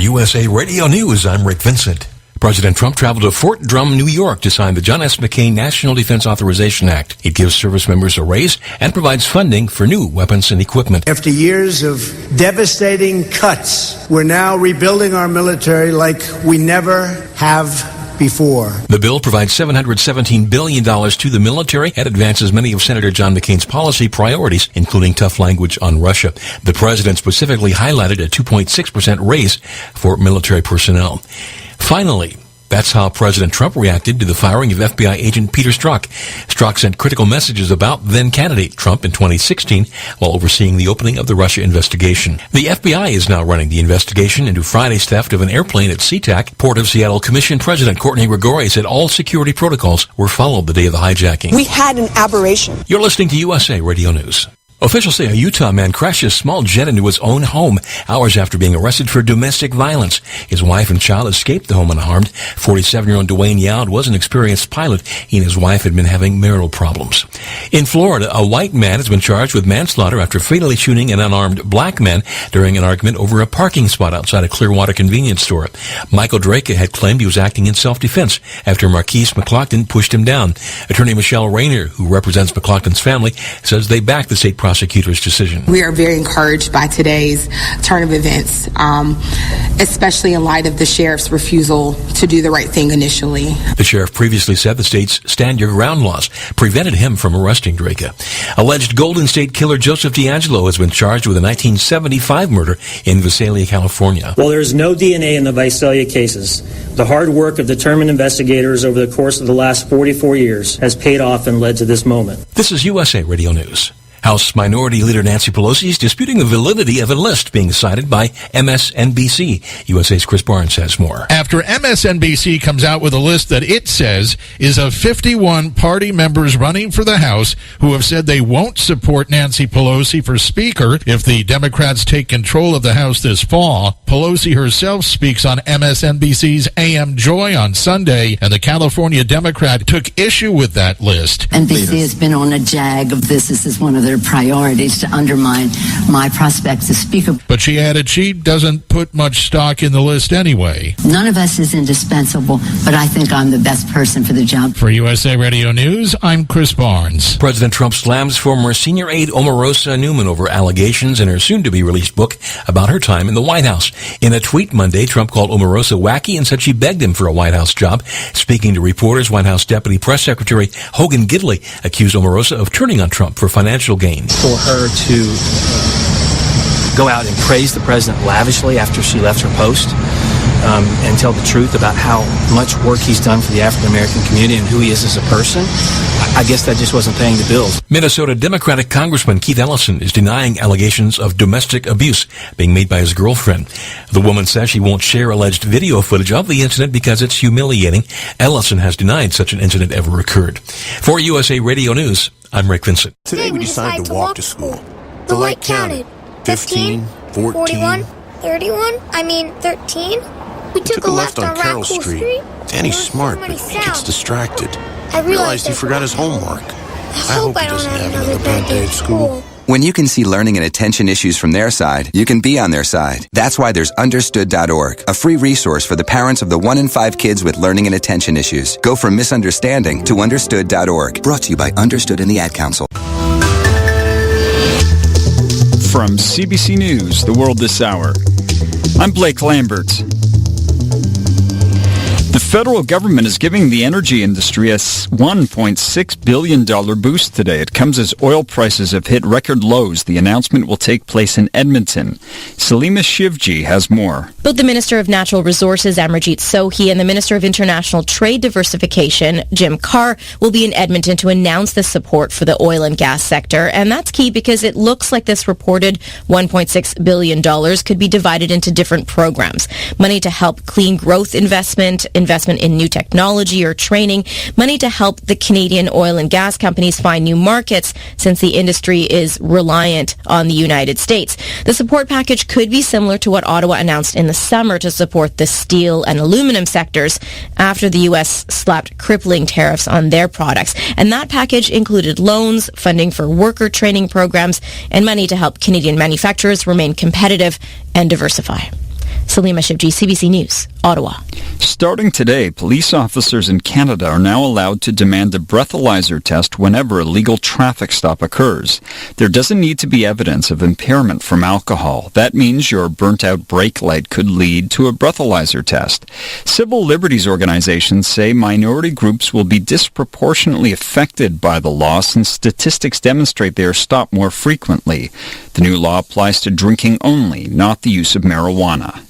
USA Radio News, I'm Rick Vincent. President Trump traveled to Fort Drum, New York to sign the John S. McCain National Defense Authorization Act. It gives service members a raise and provides funding for new weapons and equipment. After years of devastating cuts, we're now rebuilding our military like we never have before. The bill provides $717 billion to the military and advances many of Senator John McCain's policy priorities, including tough language on Russia. The president specifically highlighted a 2.6% raise for military personnel. Finally, that's how President Trump reacted to the firing of FBI agent Peter Strzok. Strzok sent critical messages about then-candidate Trump in 2016 while overseeing the opening of the Russia investigation. The FBI is now running the investigation into Friday's theft of an airplane at SeaTac. Port of Seattle Commission President Courtney Gregori said all security protocols were followed the day of the hijacking. We had an aberration. You're listening to USA Radio News. Officials say a Utah man crashed his small jet into his own home hours after being arrested for domestic violence. His wife and child escaped the home unharmed. 47-year-old Dwayne Youd was an experienced pilot. He and his wife had been having marital problems. In Florida, a white man has been charged with manslaughter after fatally shooting an unarmed black man during an argument over a parking spot outside a Clearwater convenience store. Michael Drake had claimed he was acting in self-defense after Marquise McLaughlin pushed him down. Attorney Michelle Rayner, who represents McLaughlin's family, says they back the state prosecutor's decision. We are very encouraged by today's turn of events, especially in light of the sheriff's refusal to do the right thing initially. The sheriff previously said the state's stand your ground laws prevented him from arresting Drake. Alleged Golden State killer Joseph D'Angelo has been charged with a 1975 murder in Visalia, California. While there is no DNA in the Visalia cases, the hard work of determined investigators over the course of the last 44 years has paid off and led to this moment. This is USA Radio News. House Minority Leader Nancy Pelosi is disputing the validity of a list being cited by MSNBC. USA's Chris Barnes has more. After MSNBC comes out with a list that it says is of 51 party members running for the House who have said they won't support Nancy Pelosi for Speaker if the Democrats take control of the House this fall. Pelosi herself speaks on MSNBC's AM Joy on Sunday, and the California Democrat took issue with that list. NBC has been on a jag of this. This is one of their priorities to undermine my prospects as Speaker. But she added she doesn't put much stock in the list anyway. None of us is indispensable, but I think I'm the best person for the job. For USA Radio News, I'm Chris Barnes. President Trump slams former senior aide Omarosa Newman over allegations in her soon-to-be-released book about her time in the White House. In a tweet Monday, Trump called Omarosa wacky and said she begged him for a White House job. Speaking to reporters, White House Deputy Press Secretary Hogan Gidley accused Omarosa of turning on Trump for financial gains. For her to go out and praise the president lavishly after she left her post and tell the truth about how much work he's done for the African American community and who he is as a person, I guess that just wasn't paying the bills. Minnesota Democratic Congressman Keith Ellison is denying allegations of domestic abuse being made by his girlfriend. The woman says she won't share alleged video footage of the incident because it's humiliating. Ellison has denied such an incident ever occurred. For USA Radio News, I'm Rick Vincent. Today we decided to walk to school. The light counted. 15, 14, 41, 31, 13. We took a left on Carroll Street. Danny's smart, but he gets distracted. I realized he forgot his homework. I hope he doesn't have another bad day at school. When you can see learning and attention issues from their side, you can be on their side. That's why there's Understood.org, a free resource for the parents of the 1 in 5 kids with learning and attention issues. Go from misunderstanding to Understood.org. Brought to you by Understood and the Ad Council. From CBC News, The World This Hour, I'm Blake Lambert. The federal government is giving the energy industry a $1.6 billion boost today. It comes as oil prices have hit record lows. The announcement will take place in Edmonton. Salima Shivji has more. Both the Minister of Natural Resources, Amarjeet Sohi, and the Minister of International Trade Diversification, Jim Carr, will be in Edmonton to announce the support for the oil and gas sector. And that's key because it looks like this reported $1.6 billion could be divided into different programs. Money to help clean growth investment in new technology or training, money to help the Canadian oil and gas companies find new markets since the industry is reliant on the United States. The support package could be similar to what Ottawa announced in the summer to support the steel and aluminum sectors after the U.S. slapped crippling tariffs on their products. And that package included loans, funding for worker training programs, and money to help Canadian manufacturers remain competitive and diversify. Salima Shivji, CBC News, Ottawa. Starting today, police officers in Canada are now allowed to demand a breathalyzer test whenever a legal traffic stop occurs. There doesn't need to be evidence of impairment from alcohol. That means your burnt-out brake light could lead to a breathalyzer test. Civil liberties organizations say minority groups will be disproportionately affected by the law since statistics demonstrate they are stopped more frequently. The new law applies to drinking only, not the use of marijuana.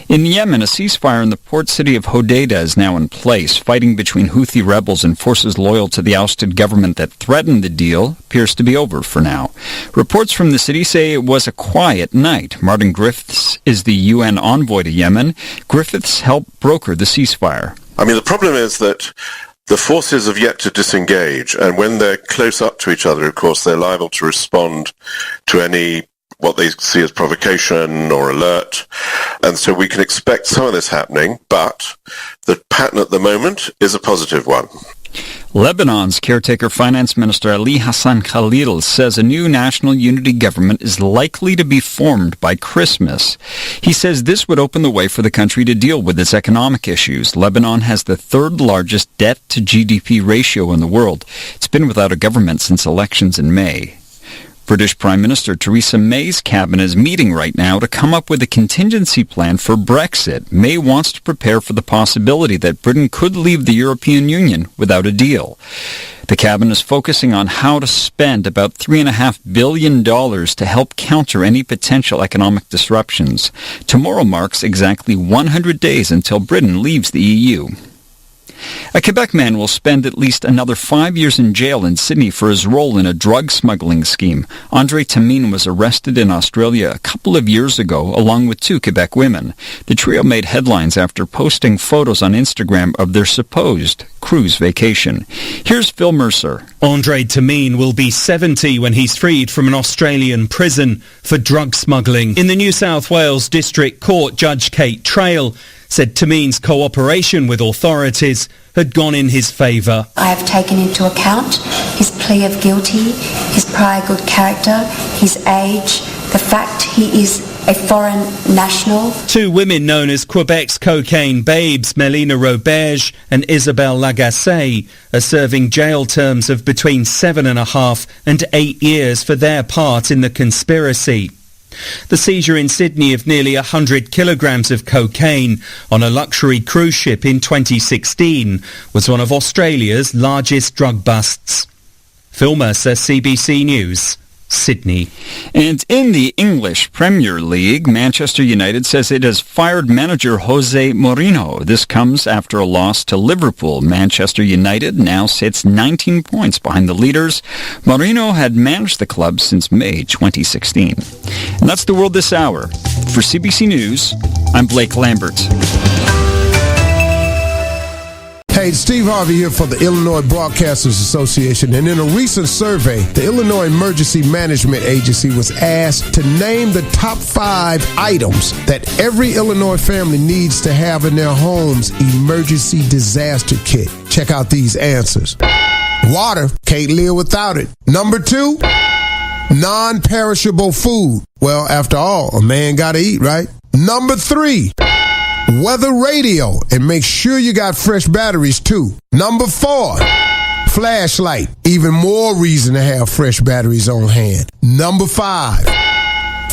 In Yemen, a ceasefire in the port city of Hodeidah is now in place. Fighting between Houthi rebels and forces loyal to the ousted government that threatened the deal appears to be over for now. Reports from the city say it was a quiet night. Martin Griffiths is the UN envoy to Yemen. Griffiths helped broker the ceasefire. I mean, the problem is that the forces have yet to disengage, and when they're close up to each other, of course, they're liable to respond to any what they see as provocation or alert. And so we can expect some of this happening, but the pattern at the moment is a positive one. Lebanon's caretaker finance minister Ali Hassan Khalil says a new national unity government is likely to be formed by Christmas. He says this would open the way for the country to deal with its economic issues. Lebanon has the third largest debt-to-GDP ratio in the world. It's been without a government since elections in May. British Prime Minister Theresa May's cabinet is meeting right now to come up with a contingency plan for Brexit. May wants to prepare for the possibility that Britain could leave the European Union without a deal. The cabinet is focusing on how to spend about $3.5 billion to help counter any potential economic disruptions. Tomorrow marks exactly 100 days until Britain leaves the EU. A Quebec man will spend at least another 5 years in jail in Sydney for his role in a drug smuggling scheme. Andre Tamine was arrested in Australia a couple of years ago, along with 2 Quebec women. The trio made headlines after posting photos on Instagram of their supposed cruise vacation. Here's Phil Mercer. Andre Tamine will be 70 when he's freed from an Australian prison for drug smuggling. In the New South Wales District Court, Judge Kate Trail said Tamine's cooperation with authorities had gone in his favour. I have taken into account his plea of guilty, his prior good character, his age, the fact he is a foreign national. 2 women known as Quebec's cocaine babes, Melina Roberge and Isabelle Lagacé, are serving jail terms of between 7.5 and 8 years for their part in the conspiracy. The seizure in Sydney of nearly 100 kilograms of cocaine on a luxury cruise ship in 2016 was one of Australia's largest drug busts. Phil Mercer, CBC News, Sydney. And in the English Premier League, Manchester United says it has fired manager Jose Mourinho. This comes after a loss to Liverpool. Manchester United now sits 19 points behind the leaders. Mourinho had managed the club since May 2016. And that's the world this hour. For CBC News, I'm Blake Lambert. Hey, Steve Harvey here for the Illinois Broadcasters Association, and in a recent survey, the Illinois Emergency Management Agency was asked to name the top 5 items that every Illinois family needs to have in their home's emergency disaster kit. Check out these answers. Water, can't live without it. Number 2, non-perishable food. Well, after all, a man gotta eat, right? Number 3, weather radio, and make sure you got fresh batteries too. Number 4, flashlight. Even more reason to have fresh batteries on hand. Number 5,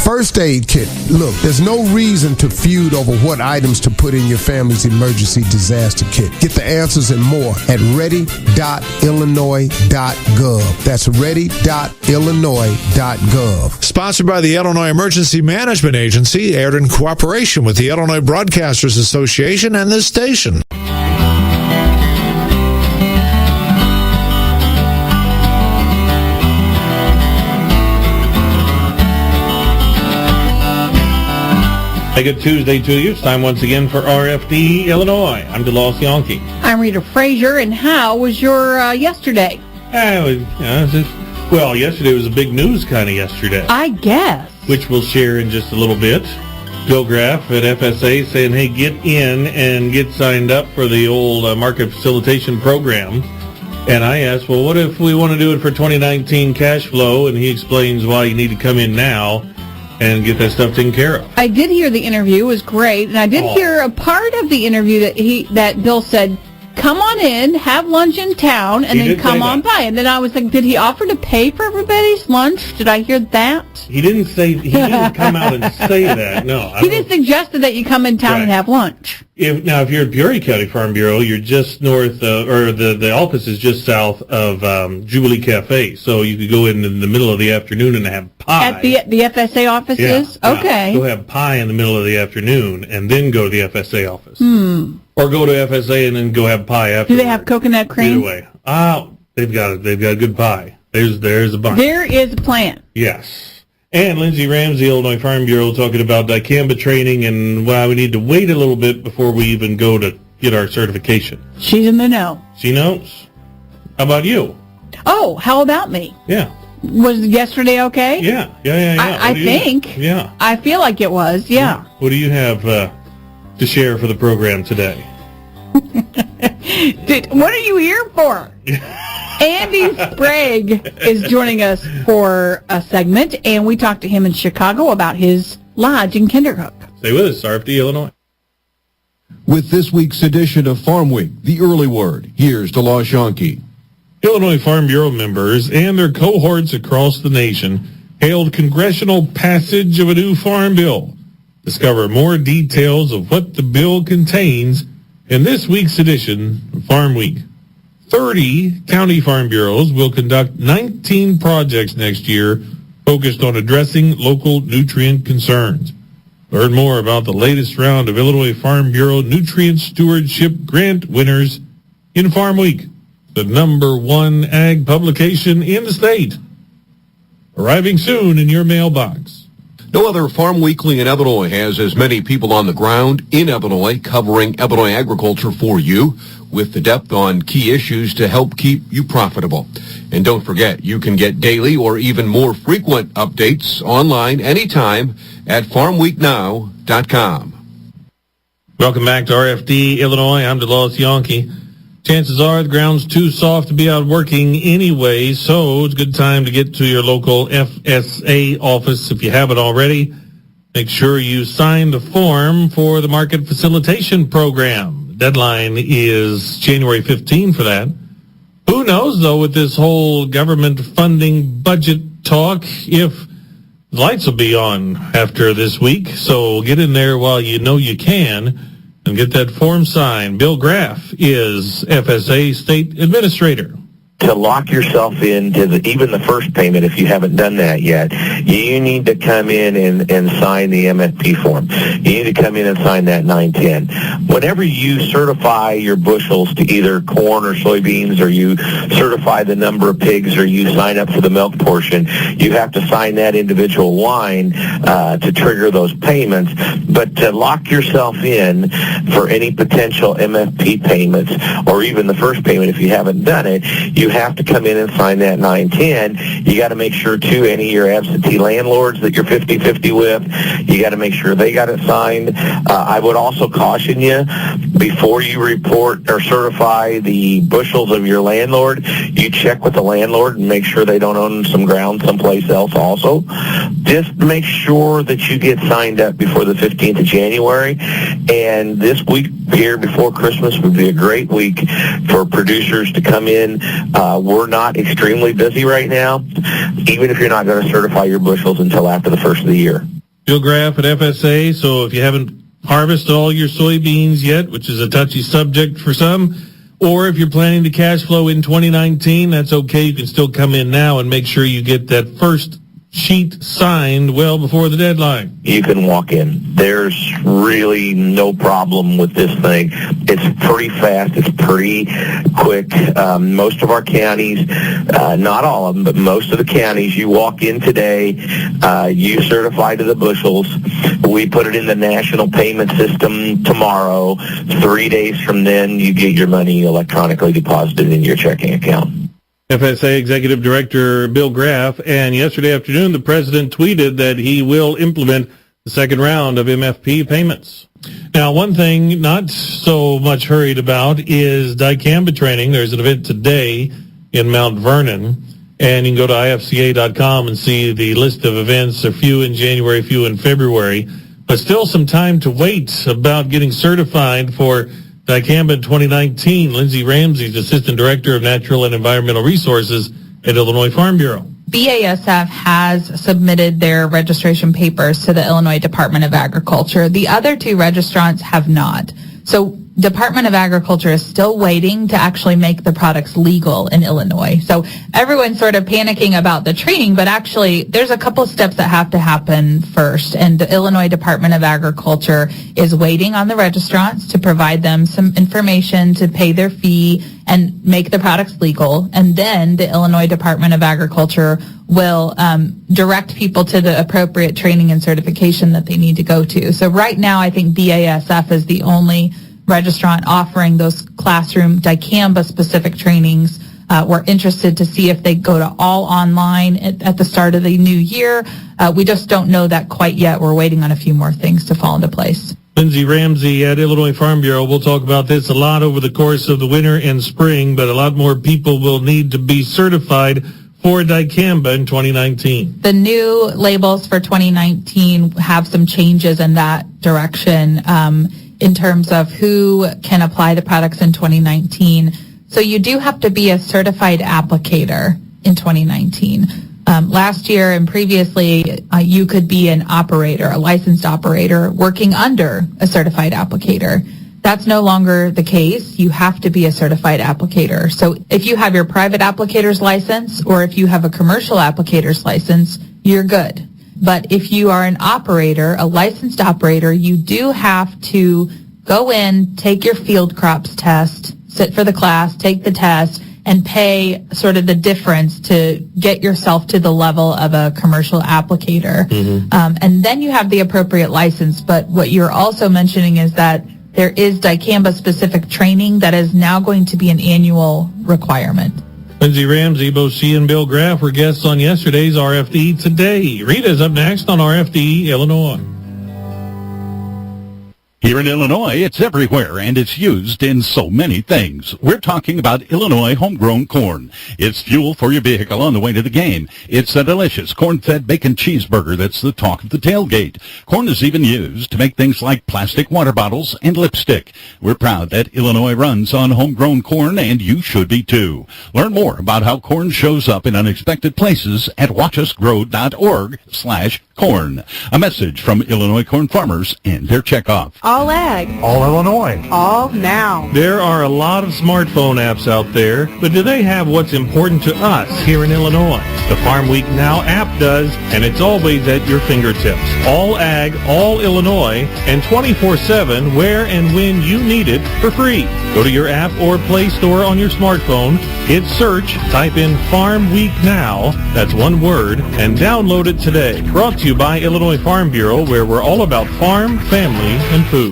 first aid kit. Look, there's no reason to feud over what items to put in your family's emergency disaster kit. Get the answers and more at ready.illinois.gov. That's ready.illinois.gov. Sponsored by the Illinois Emergency Management Agency, aired in cooperation with the Illinois Broadcasters Association and this station. A good Tuesday to you. It's time once again for RFD Illinois. I'm DeLoss Yonke. I'm Rita Frazier, and how was your yesterday? Yesterday was a big news kind of yesterday. I guess. Which we'll share in just a little bit. Bill Graff at FSA saying, hey, get in and get signed up for the old market facilitation program. And I asked, well, what if we want to do it for 2019 cash flow? And he explains why you need to come in now. and get that stuff taken care of. I did hear the interview. It was great. And I did hear a part of the interview that Bill said, come on in, have lunch in town, and then come on by. And then I was like, did he offer to pay for everybody's lunch? Did I hear that? He didn't come out and say that, no. He just suggested that you come in town and have lunch. If you're at Peoria County Farm Bureau, you're just north, or the office is just south of Jubilee Cafe, so you could go in the middle of the afternoon and have pie. At the FSA offices? Yeah, okay. Go have pie in the middle of the afternoon, and then go to the FSA office. Or go to FSA and then go have pie after. Do they have coconut cream? Either way. They've got good pie. There's a bunch. There is a plan. Yes. And Lindsay Ramsey, Illinois Farm Bureau, talking about dicamba training and why we need to wait a little bit before we even go to get our certification. She's in the know. She knows. How about you? Oh, how about me? Yeah. Was yesterday okay? Yeah. I think. Yeah. I feel like it was, yeah. What do you have to share for the program today? What are you here for? Andy Sprague is joining us for a segment, and we talked to him in Chicago about his lodge in Kinderhook. Stay with us, RFD Illinois. With this week's edition of Farm Week, the early word, here's DeLaw Schonke. Illinois Farm Bureau members and their cohorts across the nation hailed congressional passage of a new farm bill. Discover more details of what the bill contains in this week's edition of Farm Week. 30 county farm bureaus will conduct 19 projects next year focused on addressing local nutrient concerns. Learn more about the latest round of Illinois Farm Bureau Nutrient Stewardship Grant winners in Farm Week, the #1 ag publication in the state. Arriving soon in your mailbox. No other farm weekly in Illinois has as many people on the ground in Illinois covering Illinois agriculture for you with the depth on key issues to help keep you profitable. And don't forget, you can get daily or even more frequent updates online anytime at farmweeknow.com. Welcome back to RFD Illinois. I'm DeLaw Schonke. Chances are the ground's too soft to be out working anyway, so it's a good time to get to your local FSA office if you haven't already. Make sure you sign the form for the Market Facilitation Program. The deadline is January 15 for that. Who knows, though, with this whole government funding budget talk, if the lights will be on after this week. So get in there while you know you can and get that form signed. Bill Graff is FSA State Administrator. To lock yourself into even the first payment, if you haven't done that yet, you need to come in and sign the MFP form. You need to come in and sign that 910. Whenever you certify your bushels to either corn or soybeans, or you certify the number of pigs, or you sign up for the milk portion, you have to sign that individual line to trigger those payments. But to lock yourself in for any potential MFP payments, or even the first payment if you haven't done it, you have to come in and sign that 910. You got to make sure, too, any of your absentee landlords that you're 50-50 with, you got to make sure they got it signed. I would also caution you, before you report or certify the bushels of your landlord, you check with the landlord and make sure they don't own some ground someplace else also. Just make sure that you get signed up before the 15th of January. And this week here before Christmas would be a great week for producers to come in. We're not extremely busy right now, even if you're not going to certify your bushels until after the first of the year. Bill Graff at FSA, so if you haven't harvested all your soybeans yet, which is a touchy subject for some, or if you're planning to cash flow in 2019, that's okay. You can still come in now and make sure you get that first sheet signed well before the deadline. You can walk in. There's really no problem with this thing. It's pretty fast. It's pretty quick. Most of our counties, not all of them, but most of the counties, you walk in today, you certify to the bushels. We put it in the national payment system tomorrow. 3 days from then, you get your money electronically deposited in your checking account. FSA Executive Director Bill Graff, and yesterday afternoon the President tweeted that he will implement the second round of MFP payments. Now, one thing not so much hurried about is dicamba training. There's an event today in Mount Vernon, And you can go to ifca.com and see the list of events, a few in January, a few in February. But still some time to wait about getting certified for dicamba in 2019. Lindsay Ramsey is Assistant Director of Natural and Environmental Resources at Illinois Farm Bureau. BASF has submitted their registration papers to the Illinois Department of Agriculture. The other two registrants have not. So Department of Agriculture is still waiting to actually make the products legal in Illinois. So everyone's sort of panicking about the training, but actually there's a couple steps that have to happen first. And the Illinois Department of Agriculture is waiting on the registrants to provide them some information to pay their fee and make the products legal. And then the Illinois Department of Agriculture will direct people to the appropriate training and certification that they need to go to. So right now I think BASF is the only registrant offering those classroom dicamba-specific trainings. We're interested to see if they go to all online at the start of the new year. We just don't know that quite yet. We're waiting on a few more things to fall into place. Lindsay Ramsey at Illinois Farm Bureau. We'll talk about this a lot over the course of the winter and spring, but a lot more people will need to be certified for dicamba in 2019. The new labels for 2019 have some changes in that direction. In terms of who can apply the products in 2019. So you do have to be a certified applicator in 2019. Last year and previously, you could be an operator, a licensed operator, working under a certified applicator. That's no longer the case. You have to be a certified applicator. So if you have your private applicator's license or if you have a commercial applicator's license, you're good. But if you are an operator, a licensed operator, you do have to go in, take your field crops test, sit for the class, take the test, and pay sort of the difference to get yourself to the level of a commercial applicator. And then you have the appropriate license. But what you're also mentioning is that there is dicamba-specific training that is now going to be an annual requirement. Lindsay Ramsey, both she and Bill Graff were guests on yesterday's RFD Today. Rita's up next on RFD Illinois. Here in Illinois, it's everywhere, and it's used in so many things. We're talking about Illinois homegrown corn. It's fuel for your vehicle on the way to the game. It's a delicious corn-fed bacon cheeseburger that's the talk of the tailgate. Corn is even used to make things like plastic water bottles and lipstick. We're proud that Illinois runs on homegrown corn, and you should be too. Learn more about how corn shows up in unexpected places at watchusgrow.org/corn. A message from Illinois corn farmers and their checkoff. All ag. All Illinois. All now. There are a lot of smartphone apps out there, but do they have what's important to us here in Illinois? The Farm Week Now app does, and it's always at your fingertips. All ag, all Illinois, and 24/7 where and when you need it for free. Go to your app or Play Store on your smartphone, hit search, type in Farm Week Now, that's one word, and download it today. Brought to you by Illinois Farm Bureau, where we're all about farm, family, and food.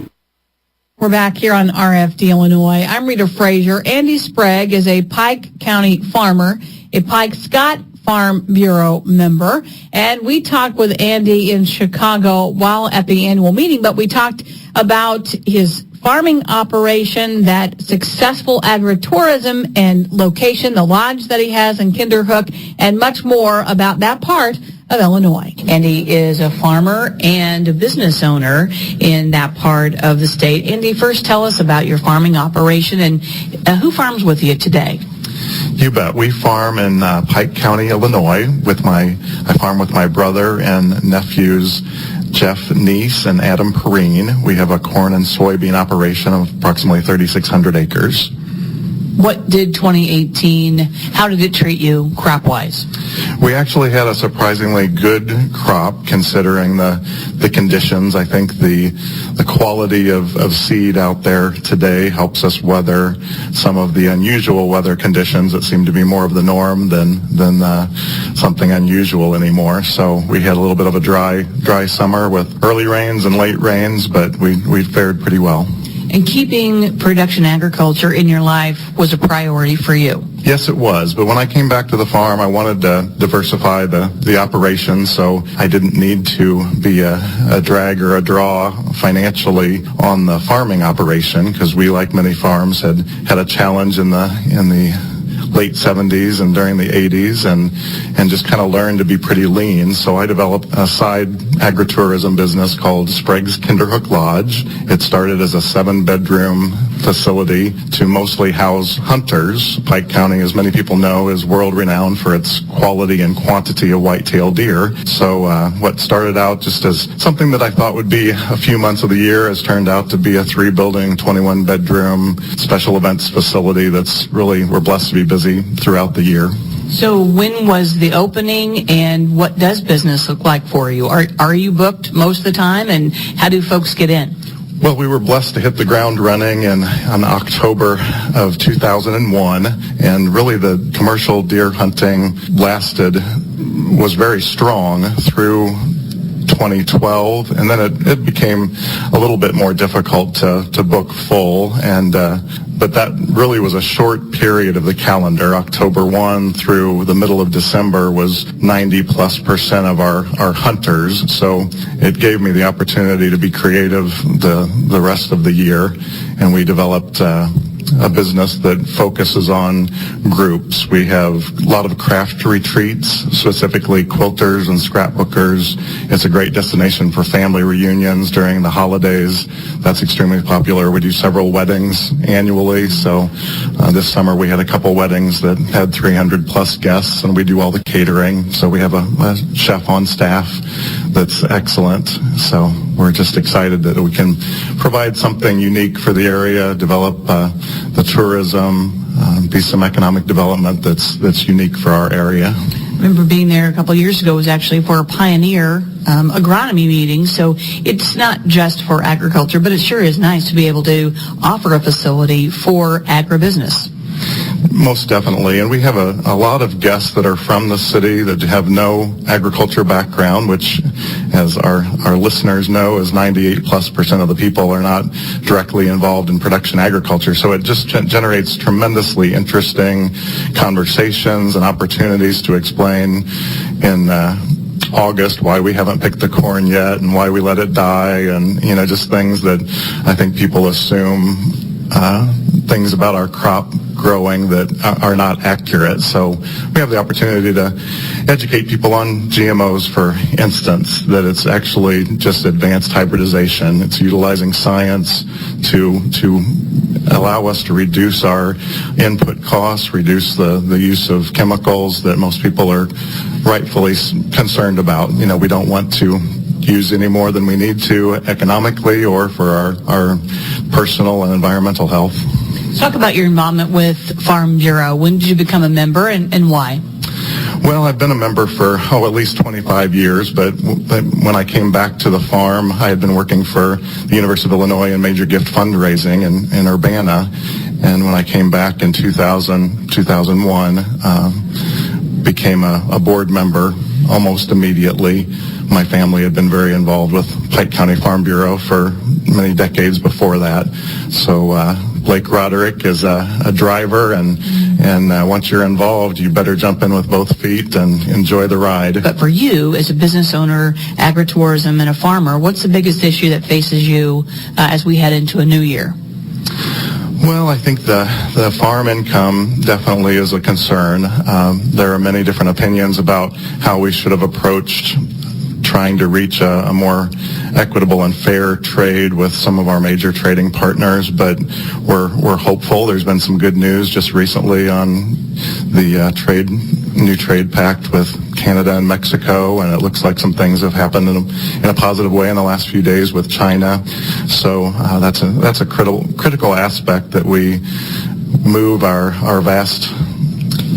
We're back here on RFD Illinois. I'm Rita Frazier. Andy Sprague is a Pike County farmer, a Pike Scott Farm Bureau member, and we talked with Andy in Chicago while at the annual meeting, but we talked about his farming operation, that successful agritourism and location, the lodge that he has in Kinderhook, and much more about that part of Illinois. Andy is a farmer and a business owner in that part of the state. Andy, first tell us about your farming operation and who farms with you today? You bet. We farm in Pike County, Illinois. I farm with my brother and nephews, Jeff Neese and Adam Perrine. We have a corn and soybean operation of approximately 3,600 acres. What did 2018, how did it treat you crop-wise? We actually had a surprisingly good crop considering the conditions. I think the quality of seed out there today helps us weather some of the unusual weather conditions that seem to be more of the norm than something unusual anymore. So we had a little bit of a dry summer with early rains and late rains, but we fared pretty well. And keeping production agriculture in your life was a priority for you. Yes, it was. But when I came back to the farm, I wanted to diversify the operation, so I didn't need to be a drag or a draw financially on the farming operation, because we, like many farms, had a challenge in the late 70s and during the 80s, and just kind of learned to be pretty lean. So I developed a side agritourism business called Sprague's Kinderhook Lodge. It started as a 7-bedroom facility to mostly house hunters. Pike County, as many people know, is world-renowned for its quality and quantity of white-tailed deer. So what started out just as something that I thought would be a few months of the year has turned out to be a 3-building, 21-bedroom special events facility that's really, we're blessed to be busy throughout the year. So when was the opening, and what does business look like for you? Are you booked most of the time, and how do folks get in? Well, we were blessed to hit the ground running in October of 2001, and really the commercial deer hunting was very strong through 2012, and then it became a little bit more difficult to book full, and but that really was a short period of the calendar. October 1 through the middle of December was 90+% of our hunters, so it gave me the opportunity to be creative the rest of the year, and we developed a business that focuses on groups. We have a lot of craft retreats, specifically quilters and scrapbookers. It's a great destination for family reunions during the holidays. That's extremely popular. We do several weddings annually, so this summer we had a couple weddings that had 300 plus guests, and we do all the catering. So we have a chef on staff that's excellent. So we're just excited that we can provide something unique for the area, develop the tourism, be some economic development that's unique for our area. I remember being there a couple of years ago. It was actually for a pioneer agronomy meeting, so it's not just for agriculture, but it sure is nice to be able to offer a facility for agribusiness. Most definitely, and we have a lot of guests that are from the city that have no agriculture background, which, as our listeners know, is 98+% of the people are not directly involved in production agriculture. So it just generates tremendously interesting conversations and opportunities to explain in August why we haven't picked the corn yet and why we let it die, and just things that I think people assume things about our crop growing that are not accurate. So we have the opportunity to educate people on GMOs, for instance, that it's actually just advanced hybridization. It's utilizing science to allow us to reduce our input costs, reduce the use of chemicals that most people are rightfully concerned about. We don't want to use any more than we need to economically or for our personal and environmental health. Let's talk about your involvement with Farm Bureau. When did you become a member, and why? Well, I've been a member for, at least 25 years, but when I came back to the farm, I had been working for the University of Illinois in major gift fundraising in Urbana, and when I came back in 2001, became a board member almost immediately. My family had been very involved with Pike County Farm Bureau for many decades before that. So Blake Roderick is a driver, and once you're involved, you better jump in with both feet and enjoy the ride. But for you, as a business owner, agritourism, and a farmer, what's the biggest issue that faces you as we head into a new year? Well, I think the farm income definitely is a concern. There are many different opinions about how we should have approached trying to reach a more equitable and fair trade with some of our major trading partners, but we're hopeful. There's been some good news just recently on the new trade pact with Canada and Mexico, and it looks like some things have happened in a positive way in the last few days with China. So that's a critical aspect, that we move our vast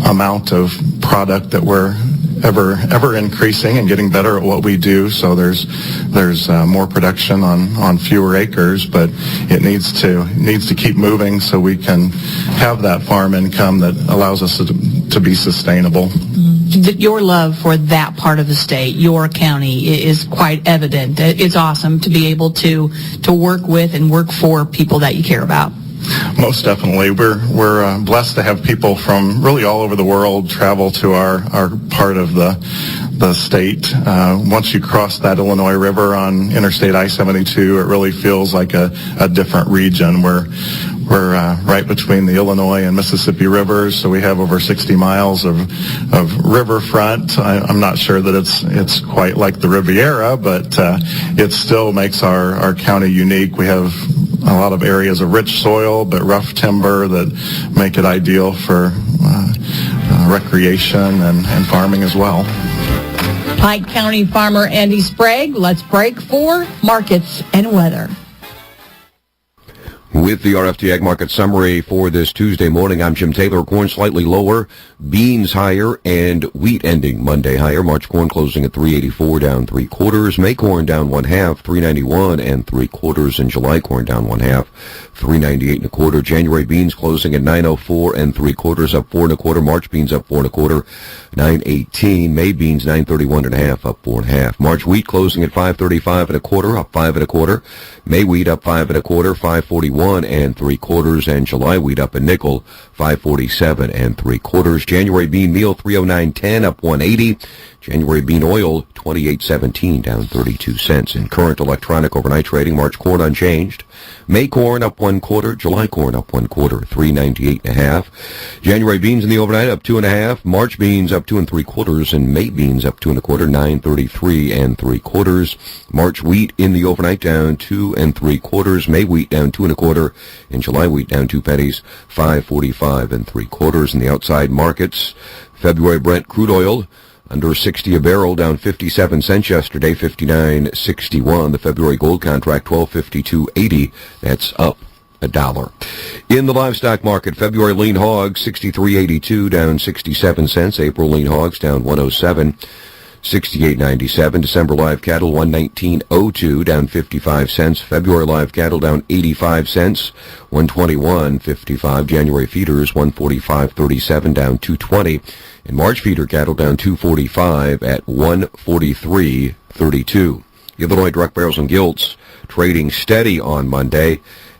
amount of product that we're ever increasing and getting better at what we do. So there's more production on fewer acres, but it needs to keep moving so we can have that farm income that allows us to be sustainable. Your love for that part of the state, your county, is quite evident. It's awesome to be able to work with and work for people that you care about. Most definitely. We're blessed to have people from really all over the world travel to our part of the the state. Once you cross that Illinois River on Interstate I-72, it really feels like a different region. We're right between the Illinois and Mississippi rivers, so we have over 60 miles of riverfront. I'm not sure that it's quite like the Riviera, but it still makes our county unique. We have a lot of areas of rich soil, but rough timber that make it ideal for recreation and farming as well. Pike County farmer Andy Sprague, let's break for markets and weather. With the RFD Ag Market Summary for this Tuesday morning, I'm Jim Taylor. Corn slightly lower, beans higher, and wheat ending Monday higher. March corn closing at $3.84, down 3/4. May corn down 1/2, $3.91 3/4. And July corn down 1/2, $3.98 1/4. January beans closing at $9.04 3/4, up 4 1/4. March beans up 4 1/4, $9.18. May beans $9.31 1/2, up 4 1/2. March wheat closing at $5.35 1/4, up 5 1/4. May wheat up 5 1/4, $5.41 3/4, and July wheat up a nickel, $5.47 3/4. January bean meal $3.0910, up 1.80. January bean oil $28.17, down 32 cents. In current electronic overnight trading, March corn unchanged. May corn up 1/4. July corn up 1/4, $3.98 1/2. January beans in the overnight up 2 1/2. March beans up 2 3/4, and May beans up 2 1/4, $9.33 3/4. March wheat in the overnight down 2 3/4. May wheat down 2 1/4, and July wheat down 2 pennies, $5.45 3/4. In the outside markets, February Brent crude oil under 60 a barrel, down 57 cents yesterday, 59.61. The February gold contract, 12.5280. That's up $1. In the livestock market, February lean hogs, 63.82, down 67 cents. April lean hogs down 107. 68.97. December live cattle 119.02, down 55 cents. February live cattle down 85 cents, 121.55. January feeders 145.37, down 220. And March feeder cattle down 245 at 143.32. Illinois direct barrels and gilts trading steady on Monday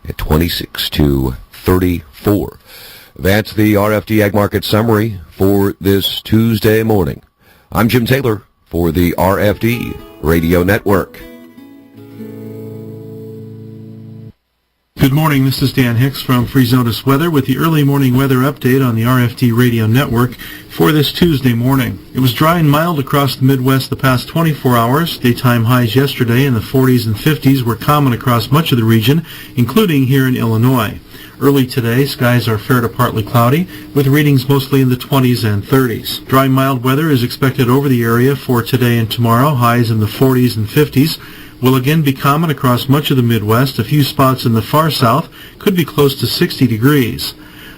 at 26.34. That's the RFD Ag Market Summary for this Tuesday morning. I'm Jim Taylor for the RFD Radio Network. Good morning, this is Dan Hicks from Freeze Notice Weather with the early morning weather update on the RFD Radio Network for this Tuesday morning. It was dry and mild across the Midwest the past 24 hours. Daytime highs yesterday in the 40s and 50s were common across much of the region, including here in Illinois. Early today, skies are fair to partly cloudy, with readings mostly in the 20s and 30s. Dry, mild weather is expected over the area for today and tomorrow. Highs in the 40s and 50s will again be common across much of the Midwest. A few spots in the far south could be close to 60 degrees.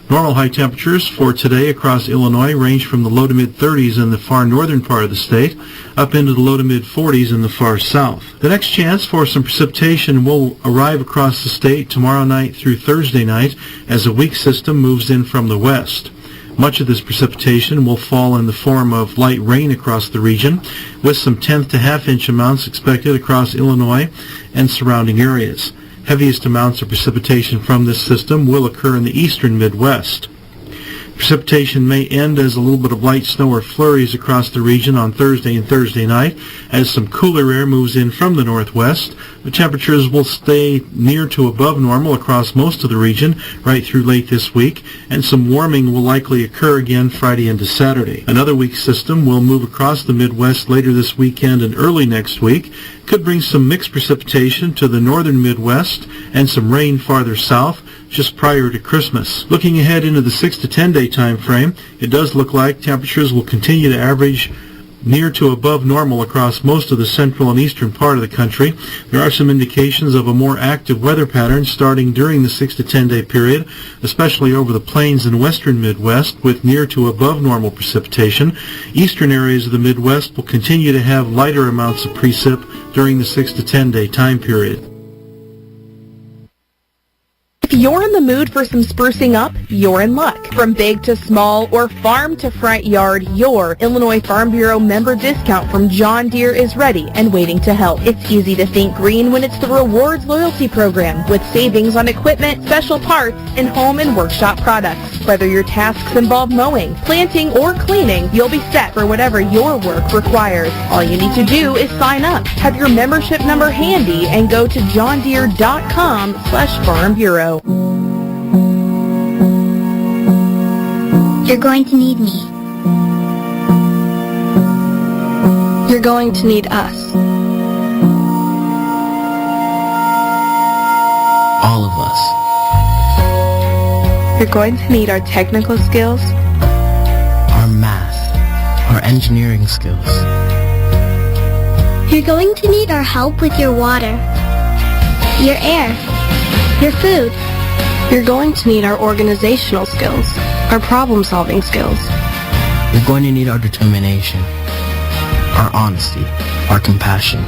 Normal high temperatures for today across Illinois range from the low to mid-30s in the far northern part of the state up into the low to mid-40s in the far south. The next chance for some precipitation will arrive across the state tomorrow night through Thursday night as a weak system moves in from the west. Much of this precipitation will fall in the form of light rain across the region, with some 1/10 to half-inch amounts expected across Illinois and surrounding areas. Heaviest amounts of precipitation from this system will occur in the eastern Midwest. Precipitation may end as a little bit of light snow or flurries across the region on Thursday and Thursday night as some cooler air moves in from the northwest. The temperatures will stay near to above normal across most of the region right through late this week, and some warming will likely occur again Friday into Saturday. Another weak system will move across the Midwest later this weekend and early next week. Could bring some mixed precipitation to the northern Midwest and some rain farther south just prior to Christmas. Looking ahead into the 6 to 10 day time frame, it does look like temperatures will continue to average near to above normal across most of the central and eastern part of the country. There are some indications of a more active weather pattern starting during the 6 to 10 day period, especially over the plains and western Midwest with near to above normal precipitation. Eastern areas of the Midwest will continue to have lighter amounts of precip during the 6 to 10 day time period. you're in the mood for some sprucing up, you're in luck. From big to small or farm to front yard, your Illinois Farm Bureau member discount from John Deere is ready and waiting to help. It's easy to think green when it's the Rewards Loyalty Program with savings on equipment, special parts, and home and workshop products. Whether your tasks involve mowing, planting, or cleaning, you'll be set for whatever your work requires. All you need to do is sign up, have your membership number handy, and go to johndeere.com/Farm Bureau. You're going to need me. You're going to need us. All of us. You're going to need our technical skills, Our math, our engineering skills. You're going to need our help with your water, your air, your food. You're going to need our organizational skills, our problem-solving skills. You're going to need our determination, our honesty, our compassion.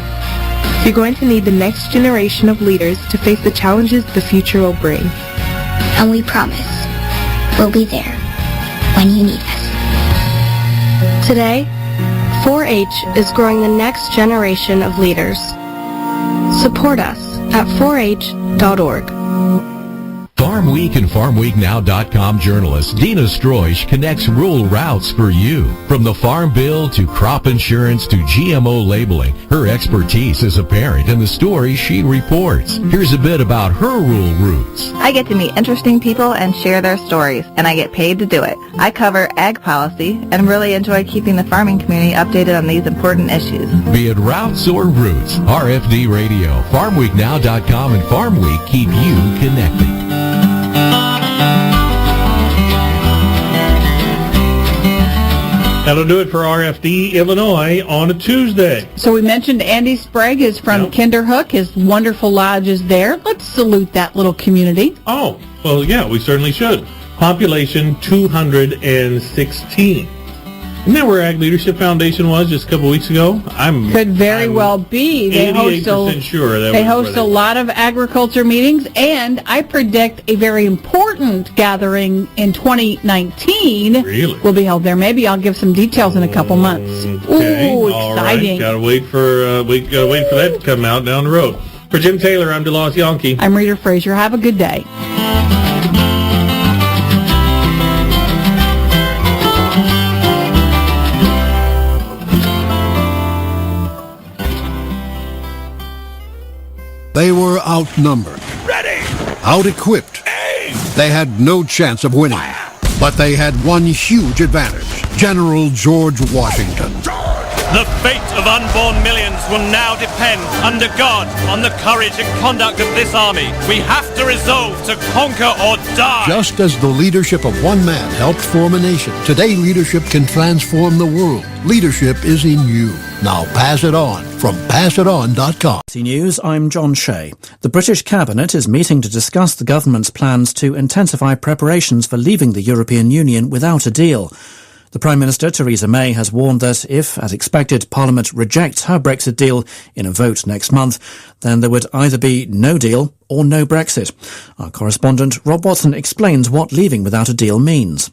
You're going to need the next generation of leaders to face the challenges the future will bring. And we promise we'll be there when you need us. Today, 4-H is growing the next generation of leaders. Support us at 4h.org. Farm Week and FarmWeekNow.com journalist Dina Stroish connects rural routes for you. From the Farm Bill to crop insurance to GMO labeling, her expertise is apparent in the stories she reports. Here's a bit about her rural roots. I get to meet interesting people and share their stories, and I get paid to do it. I cover ag policy and really enjoy keeping the farming community updated on these important issues. Be it routes or roots, RFD Radio, FarmWeekNow.com, and Farm Week keep you connected. That'll do it for RFD Illinois on a Tuesday. So we mentioned Andy Sprague is from Kinderhook. His wonderful lodge is there. Let's salute that little community. Oh, well, yeah, we certainly should. Population 216. Isn't that where Ag Leadership Foundation was just a couple weeks ago? Could very well be. They host 88% sure that they was host a lot of agriculture meetings, and I predict a very important gathering in 2019 will be held there. Maybe I'll give some details in a couple months. Okay. Ooh, All exciting! right. Gotta wait for that to come out down the road. For Jim Taylor, I'm DeLoss Yonke. I'm Rita Frazier. Have a good day. They were outnumbered, out-equipped. They had no chance of winning, but they had one huge advantage: General George Washington. The fate of unborn millions will now depend, under God, on the courage and conduct of this army. We have to resolve to conquer or die. Just as the leadership of one man helped form a nation, today leadership can transform the world. Leadership is in you. Now pass it on from passiton.com. News, I'm John Shea. The British Cabinet is meeting to discuss the government's plans to intensify preparations for leaving the European Union without a deal. The Prime Minister, Theresa May, has warned that if, as expected, Parliament rejects her Brexit deal in a vote next month, then there would either be no deal or no Brexit. Our correspondent, Rob Watson, explains what leaving without a deal means.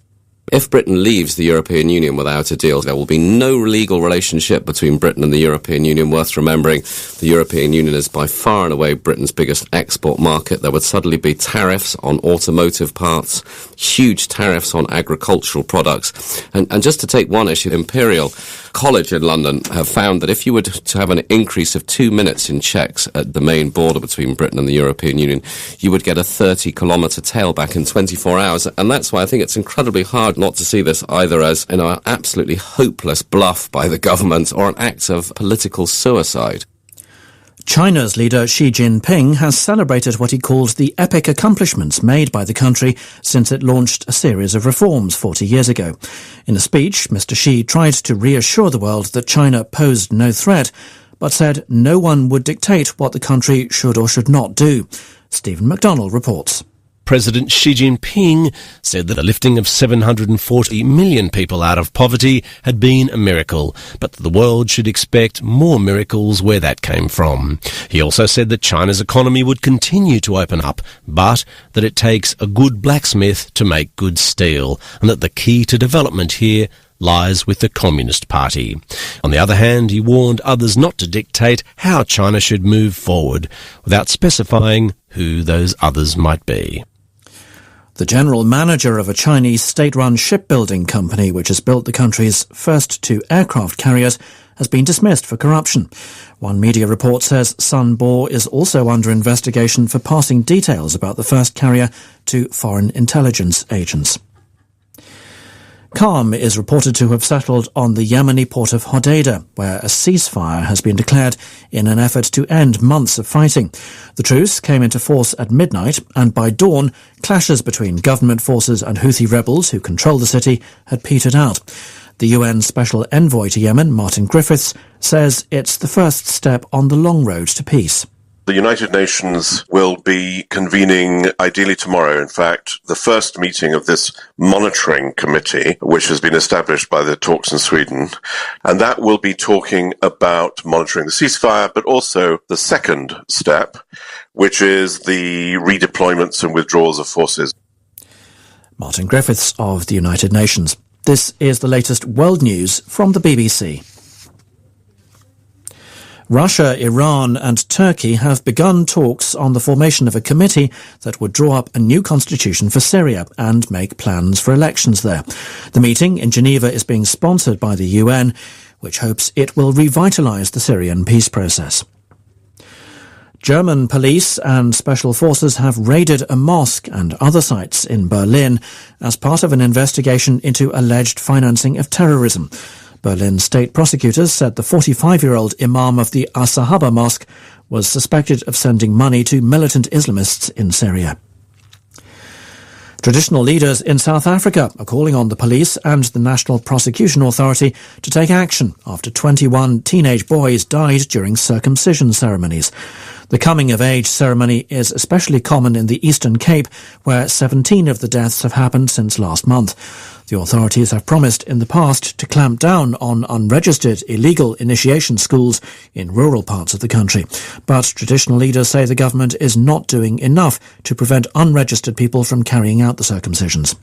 If Britain leaves the European Union without a deal, there will be no legal relationship between Britain and the European Union. Worth remembering, the European Union is by far and away Britain's biggest export market. There would suddenly be tariffs on automotive parts, huge tariffs on agricultural products. And just to take one issue, Imperial College in London have found that if you were to have an increase of 2 minutes in checks at the main border between Britain and the European Union, you would get a 30-kilometre tailback in 24 hours. And that's why I think it's incredibly hard not to see this either as an absolutely hopeless bluff by the government or an act of political suicide. China's leader Xi Jinping has celebrated what he calls the epic accomplishments made by the country since it launched a series of reforms 40 years ago. In a speech, Mr. Xi tried to reassure the world that China posed no threat, but said no one would dictate what the country should or should not do. Stephen McDonnell reports. President Xi Jinping said that the lifting of 740 million people out of poverty had been a miracle, but the world should expect more miracles where that came from. He also said that China's economy would continue to open up, but that it takes a good blacksmith to make good steel, and that the key to development here lies with the Communist Party. On the other hand, he warned others not to dictate how China should move forward, without specifying who those others might be. The general manager of a Chinese state-run shipbuilding company, which has built the country's first two aircraft carriers, has been dismissed for corruption. One media report says Sun Bo is also under investigation for passing details about the first carrier to foreign intelligence agents. Calm is reported to have settled on the Yemeni port of Hodeidah, where a ceasefire has been declared in an effort to end months of fighting. The truce came into force at midnight, and by dawn, clashes between government forces and Houthi rebels who control the city had petered out. The UN Special Envoy to Yemen, Martin Griffiths, says it's the first step on the long road to peace. The United Nations will be convening, ideally tomorrow, in fact, the first meeting of this monitoring committee, which has been established by the talks in Sweden. And that will be talking about monitoring the ceasefire, but also the second step, which is the redeployments and withdrawals of forces. Martin Griffiths of the United Nations. This is the latest world news from the BBC. Russia, Iran and Turkey have begun talks on the formation of a committee that would draw up a new constitution for Syria and make plans for elections there. The meeting in Geneva is being sponsored by the UN, which hopes it will revitalise the Syrian peace process. German police and special forces have raided a mosque and other sites in Berlin as part of an investigation into alleged financing of terrorism. Berlin state prosecutors said the 45-year-old imam of the As-Sahaba mosque was suspected of sending money to militant Islamists in Syria. Traditional leaders in South Africa are calling on the police and the National Prosecution Authority to take action after 21 teenage boys died during circumcision ceremonies. The coming-of-age ceremony is especially common in the Eastern Cape, where 17 of the deaths have happened since last month. The authorities have promised in the past to clamp down on unregistered illegal initiation schools in rural parts of the country. But traditional leaders say the government is not doing enough to prevent unregistered people from carrying out the circumcisions.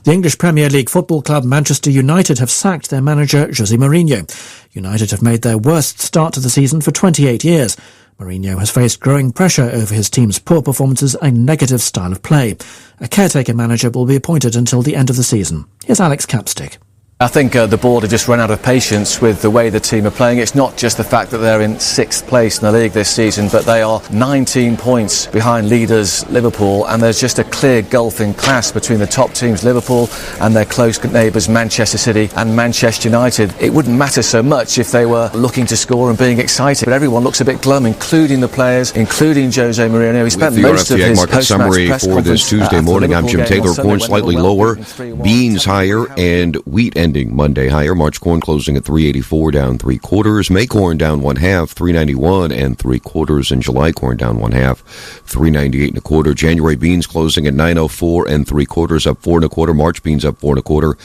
The English Premier League football club Manchester United have sacked their manager Jose Mourinho. United have made their worst start to the season for 28 years. Mourinho has faced growing pressure over his team's poor performances and negative style of play. A caretaker manager will be appointed until the end of the season. Here's Alex Capstick. I think the board have just run out of patience with the way the team are playing. It's not just the fact that they're in 6th place in the league this season, but they are 19 points behind leaders Liverpool, and there's just a clear gulf in class between the top teams Liverpool and their close neighbours Manchester City and Manchester United. It wouldn't matter so much if they were looking to score and being excited, but everyone looks a bit glum, including the players, including Jose Mourinho. He spent most of his market summary for this Tuesday morning. I'm Jim Taylor. Corn slightly lower, beans higher, and wheat ending Monday higher. March corn closing at $3.84, down 3/4. May corn down 1/2, $3.91 3/4, and July corn down 1/2, $3.98 1/4. January beans closing at $9.04 3/4, up 4 1/4. March beans up 4 1/4,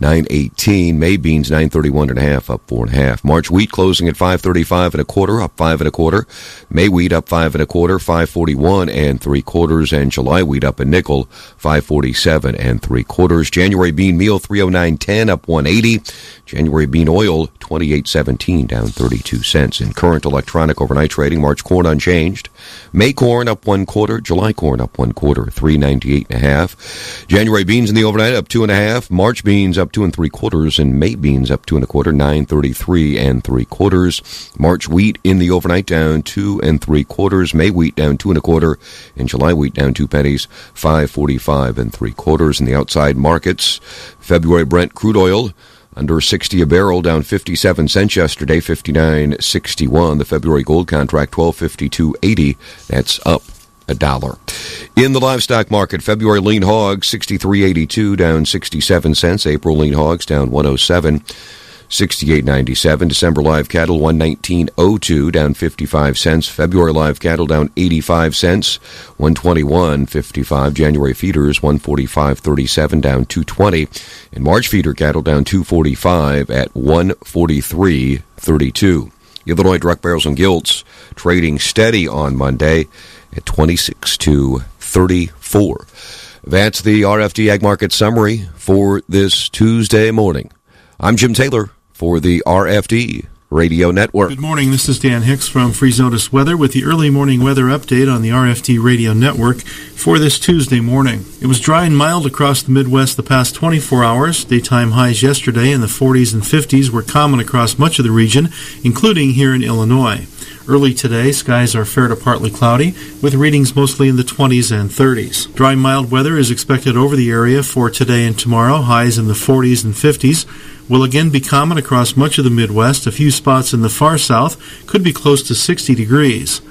$9.18. May beans $9.31 1/2, up 4 1/2. March wheat closing at $5.35 1/4, up 5 1/4. May wheat up 5 1/4, $5.41 3/4, and July wheat up a nickel, $5.47 3/4. January bean meal $3.09 up 1.80. January bean oil $28.17, down 32 cents. In current electronic overnight trading, March corn unchanged. May corn up 1/4. July corn up 1/4, $3.98 1/2. January beans in the overnight up 2 1/2. March beans up 2 3/4, and May beans up 2 1/4, $9.33 3/4. March wheat in the overnight down 2 3/4. May wheat down 2 1/4, and July wheat down 2 pennies, $5.45 3/4. In the outside markets, February Brent crude oil under 60 a barrel, down 57 cents yesterday, 59.61. The February gold contract, 12.5280. That's up $1. In the livestock market, February lean hogs, 63.82, down 67 cents. April lean hogs down 107. $68.97. December live cattle, $119.02, down 55 cents. February live cattle down 85 cents, $121.55. January feeders, $145.37, down $2.20. And March feeder cattle down $2.45 at $143.32. Illinois direct barrels and gilts trading steady on Monday at 26.234. That's the RFD Ag Market Summary for this Tuesday morning. I'm Jim Taylor for the RFD Radio Network. Good morning. This is Dan Hicks from Freeze Notice Weather with the early morning weather update on the RFD Radio Network for this Tuesday morning. It was dry and mild across the Midwest the past 24 hours. Daytime highs yesterday in the 40s and 50s were common across much of the region, including here in Illinois. Early today, skies are fair to partly cloudy, with readings mostly in the 20s and 30s. Dry, mild weather is expected over the area for today and tomorrow. Highs in the 40s and 50s will again be common across much of the Midwest. A few spots in the far south could be close to 60 degrees.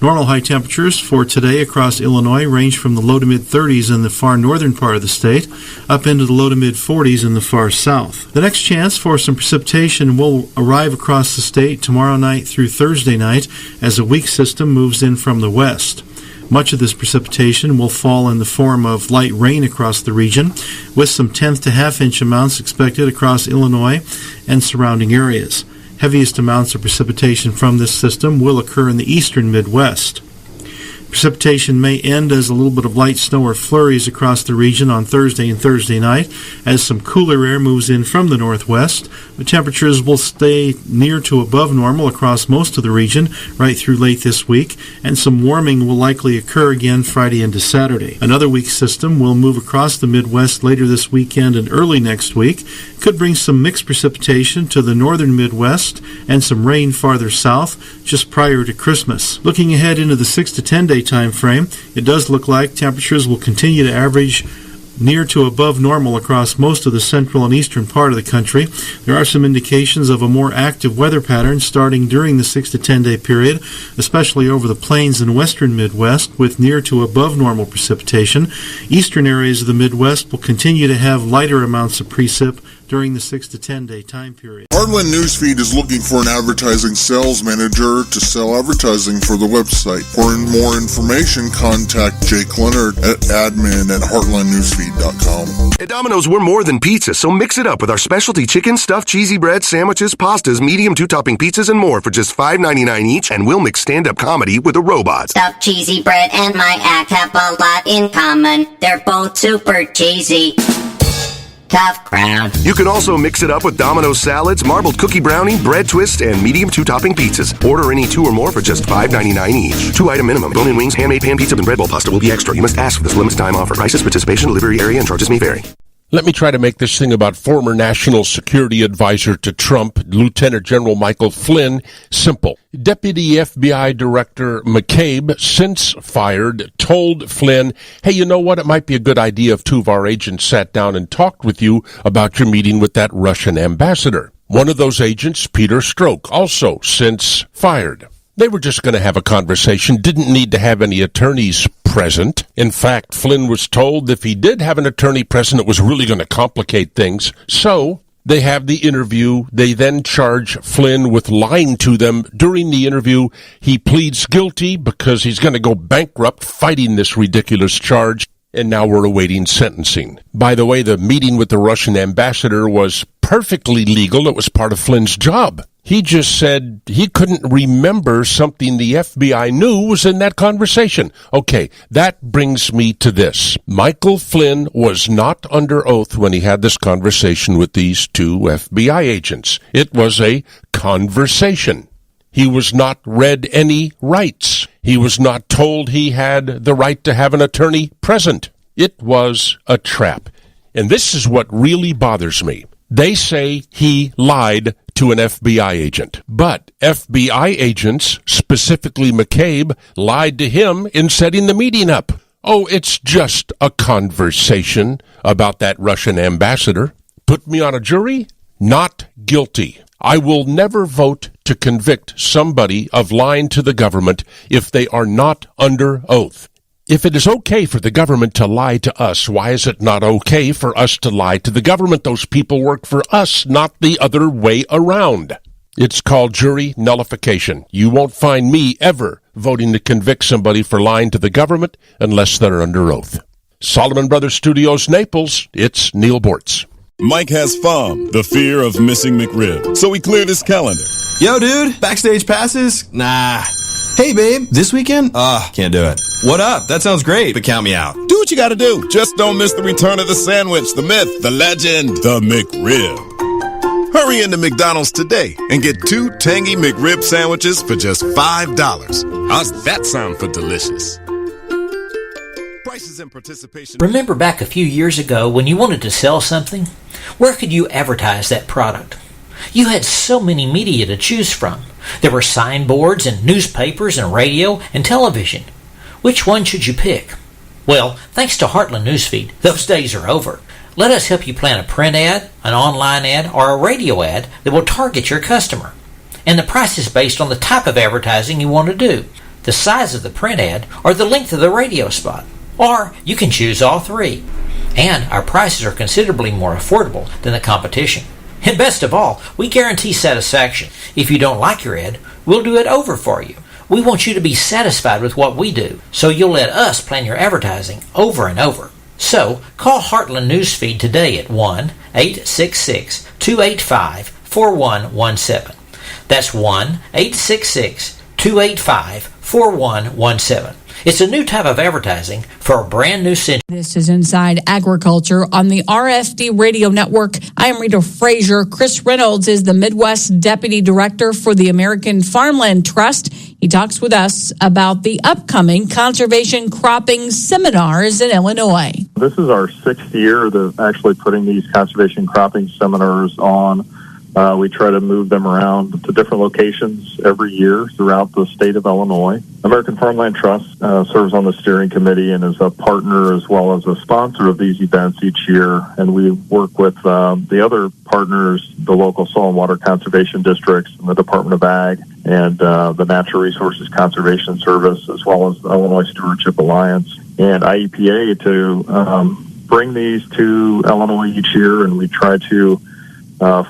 Normal high temperatures for today across Illinois range from the low to mid-30s in the far northern part of the state up into the low to mid-40s in the far south. The next chance for some precipitation will arrive across the state tomorrow night through Thursday night as a weak system moves in from the west. Much of this precipitation will fall in the form of light rain across the region, with some tenth to half-inch amounts expected across Illinois and surrounding areas. Heaviest amounts of precipitation from this system will occur in the eastern Midwest. Precipitation may end as a little bit of light snow or flurries across the region on Thursday and Thursday night as some cooler air moves in from the northwest. The temperatures will stay near to above normal across most of the region right through late this week, and some warming will likely occur again Friday into Saturday. Another weak system will move across the Midwest later this weekend and early next week. Could bring some mixed precipitation to the northern Midwest and some rain farther south just prior to Christmas. Looking ahead into the 6 to 10 day time frame, it does look like temperatures will continue to average near to above normal across most of the central and eastern part of the country. There are some indications of a more active weather pattern starting during the 6 to 10 day period, especially over the plains and western Midwest with near to above normal precipitation. Eastern areas of the Midwest will continue to have lighter amounts of precip during the 6 to 10 day time period. Heartland Newsfeed is looking for an advertising sales manager to sell advertising for the website. For more information, contact Jake Leonard at admin@heartlandnewsfeed.com. At Domino's, we're more than pizza, so mix it up with our specialty chicken, stuffed cheesy bread, sandwiches, pastas, medium 2-topping pizzas, and more for just $5.99 each, and we'll mix stand-up comedy with a robot. Stuffed cheesy bread and my act have a lot in common. They're both super cheesy. Tough crowd. You can also mix it up with Domino's salads, marbled cookie brownie, bread twist, and medium 2-topping pizzas. Order any 2 or more for just $5.99 each. 2-item minimum. Bone-in wings, handmade pan pizza, and bread bowl pasta will be extra. You must ask for this limited time offer. Prices, participation, delivery area, and charges may vary. Let me try to make this thing about former National Security Advisor to Trump, Lieutenant General Michael Flynn, simple. Deputy FBI Director McCabe, since fired, told Flynn, hey, you know what? It might be a good idea if 2 of our agents sat down and talked with you about your meeting with that Russian ambassador. One of those agents, Peter Strzok, also since fired. They were just going to have a conversation, didn't need to have any attorneys present. In fact, Flynn was told if he did have an attorney present, it was really going to complicate things. So they have the interview. They then charge Flynn with lying to them. During the interview, he pleads guilty because he's going to go bankrupt fighting this ridiculous charge. And now we're awaiting sentencing. By the way, the meeting with the Russian ambassador was perfectly legal. It was part of Flynn's job. He just said he couldn't remember something the FBI knew was in that conversation. Okay, that brings me to this. Michael Flynn was not under oath when he had this conversation with these 2 FBI agents. It was a conversation. He was not read any rights. He was not told he had the right to have an attorney present. It was a trap. And this is what really bothers me. They say he lied to an FBI agent. But FBI agents, specifically McCabe, lied to him in setting the meeting up. Oh, it's just a conversation about that Russian ambassador. Put me on a jury? Not guilty. I will never vote to convict somebody of lying to the government if they are not under oath. If it is okay for the government to lie to us, why is it not okay for us to lie to the government? Those people work for us, not the other way around. It's called jury nullification. You won't find me ever voting to convict somebody for lying to the government unless they're under oath. Solomon Brothers Studios, Naples, it's Neil Bortz. Mike has FOM, the fear of missing McRib, so he cleared his calendar. Yo, dude, backstage passes? Nah. Hey, babe, this weekend? Can't do it. What up? That sounds great, but count me out. Do what you gotta do. Just don't miss the return of the sandwich, the myth, the legend, the McRib. Hurry into McDonald's today and get 2 tangy McRib sandwiches for just $5. How's that sound for delicious? Prices and participation. Remember back a few years ago when you wanted to sell something? Where could you advertise that product? You had so many media to choose from. There were signboards and newspapers and radio and television. Which one should you pick? Well, thanks to Heartland Newsfeed, those days are over. Let us help you plan a print ad, an online ad, or a radio ad that will target your customer. And the price is based on the type of advertising you want to do, the size of the print ad, or the length of the radio spot. Or you can choose all three. And our prices are considerably more affordable than the competition. And best of all, we guarantee satisfaction. If you don't like your ad, we'll do it over for you. We want you to be satisfied with what we do, so you'll let us plan your advertising over and over. So, call Heartland Newsfeed today at 1-866-285-4117. That's 1-866-285-4117. It's a new type of advertising for a brand new century. This is Inside Agriculture on the RFD Radio Network. I am Rita Frazier. Chris Reynolds is the Midwest Deputy Director for the American Farmland Trust. He talks with us about the upcoming conservation cropping seminars in Illinois. This is our 6th year of actually putting these conservation cropping seminars on. We try to move them around to different locations every year throughout the state of Illinois. American Farmland Trust serves on the steering committee and is a partner as well as a sponsor of these events each year. And we work with the other partners, the local soil and water conservation districts and the Department of Ag and the Natural Resources Conservation Service, as well as the Illinois Stewardship Alliance and IEPA to bring these to Illinois each year. And we try to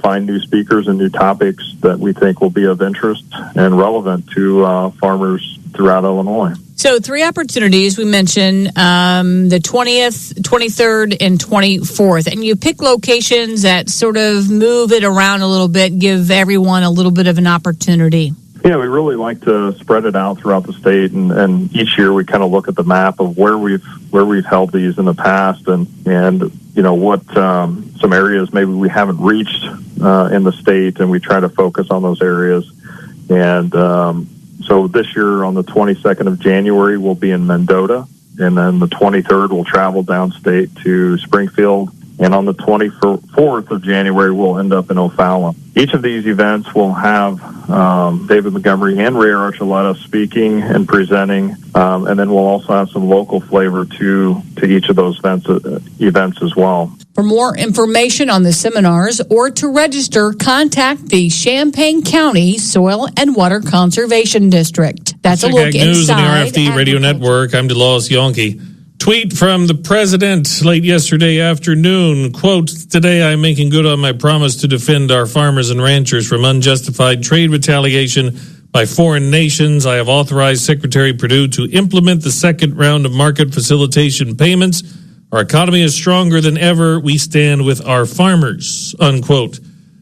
find new speakers and new topics that we think will be of interest and relevant to farmers throughout Illinois. So 3 opportunities we mentioned, the 20th, 23rd, and 24th. And you pick locations that sort of move it around a little bit, give everyone a little bit of an opportunity. Yeah, we really like to spread it out throughout the state, and each year we kind of look at the map of where we've held these in the past, and you know what some areas maybe we haven't reached in the state, and we try to focus on those areas. And so this year on the 22nd of January we'll be in Mendota, and then the 23rd we'll travel downstate to Springfield. And on the 24th of January, we'll end up in O'Fallon. Each of these events will have David Montgomery and Ray Archuleta speaking and presenting, and then we'll also have some local flavor to each of those events as well. For more information on the seminars or to register, contact the Champaign County Soil and Water Conservation District. That's a look News on the inside RFD Radio Network. I'm DeLawes Yonke. Tweet from the president late yesterday afternoon. Quote, today I'm making good on my promise to defend our farmers and ranchers from unjustified trade retaliation by foreign nations. I have authorized Secretary Perdue to implement the second round of market facilitation payments. Our economy is stronger than ever. We stand with our farmers, unquote.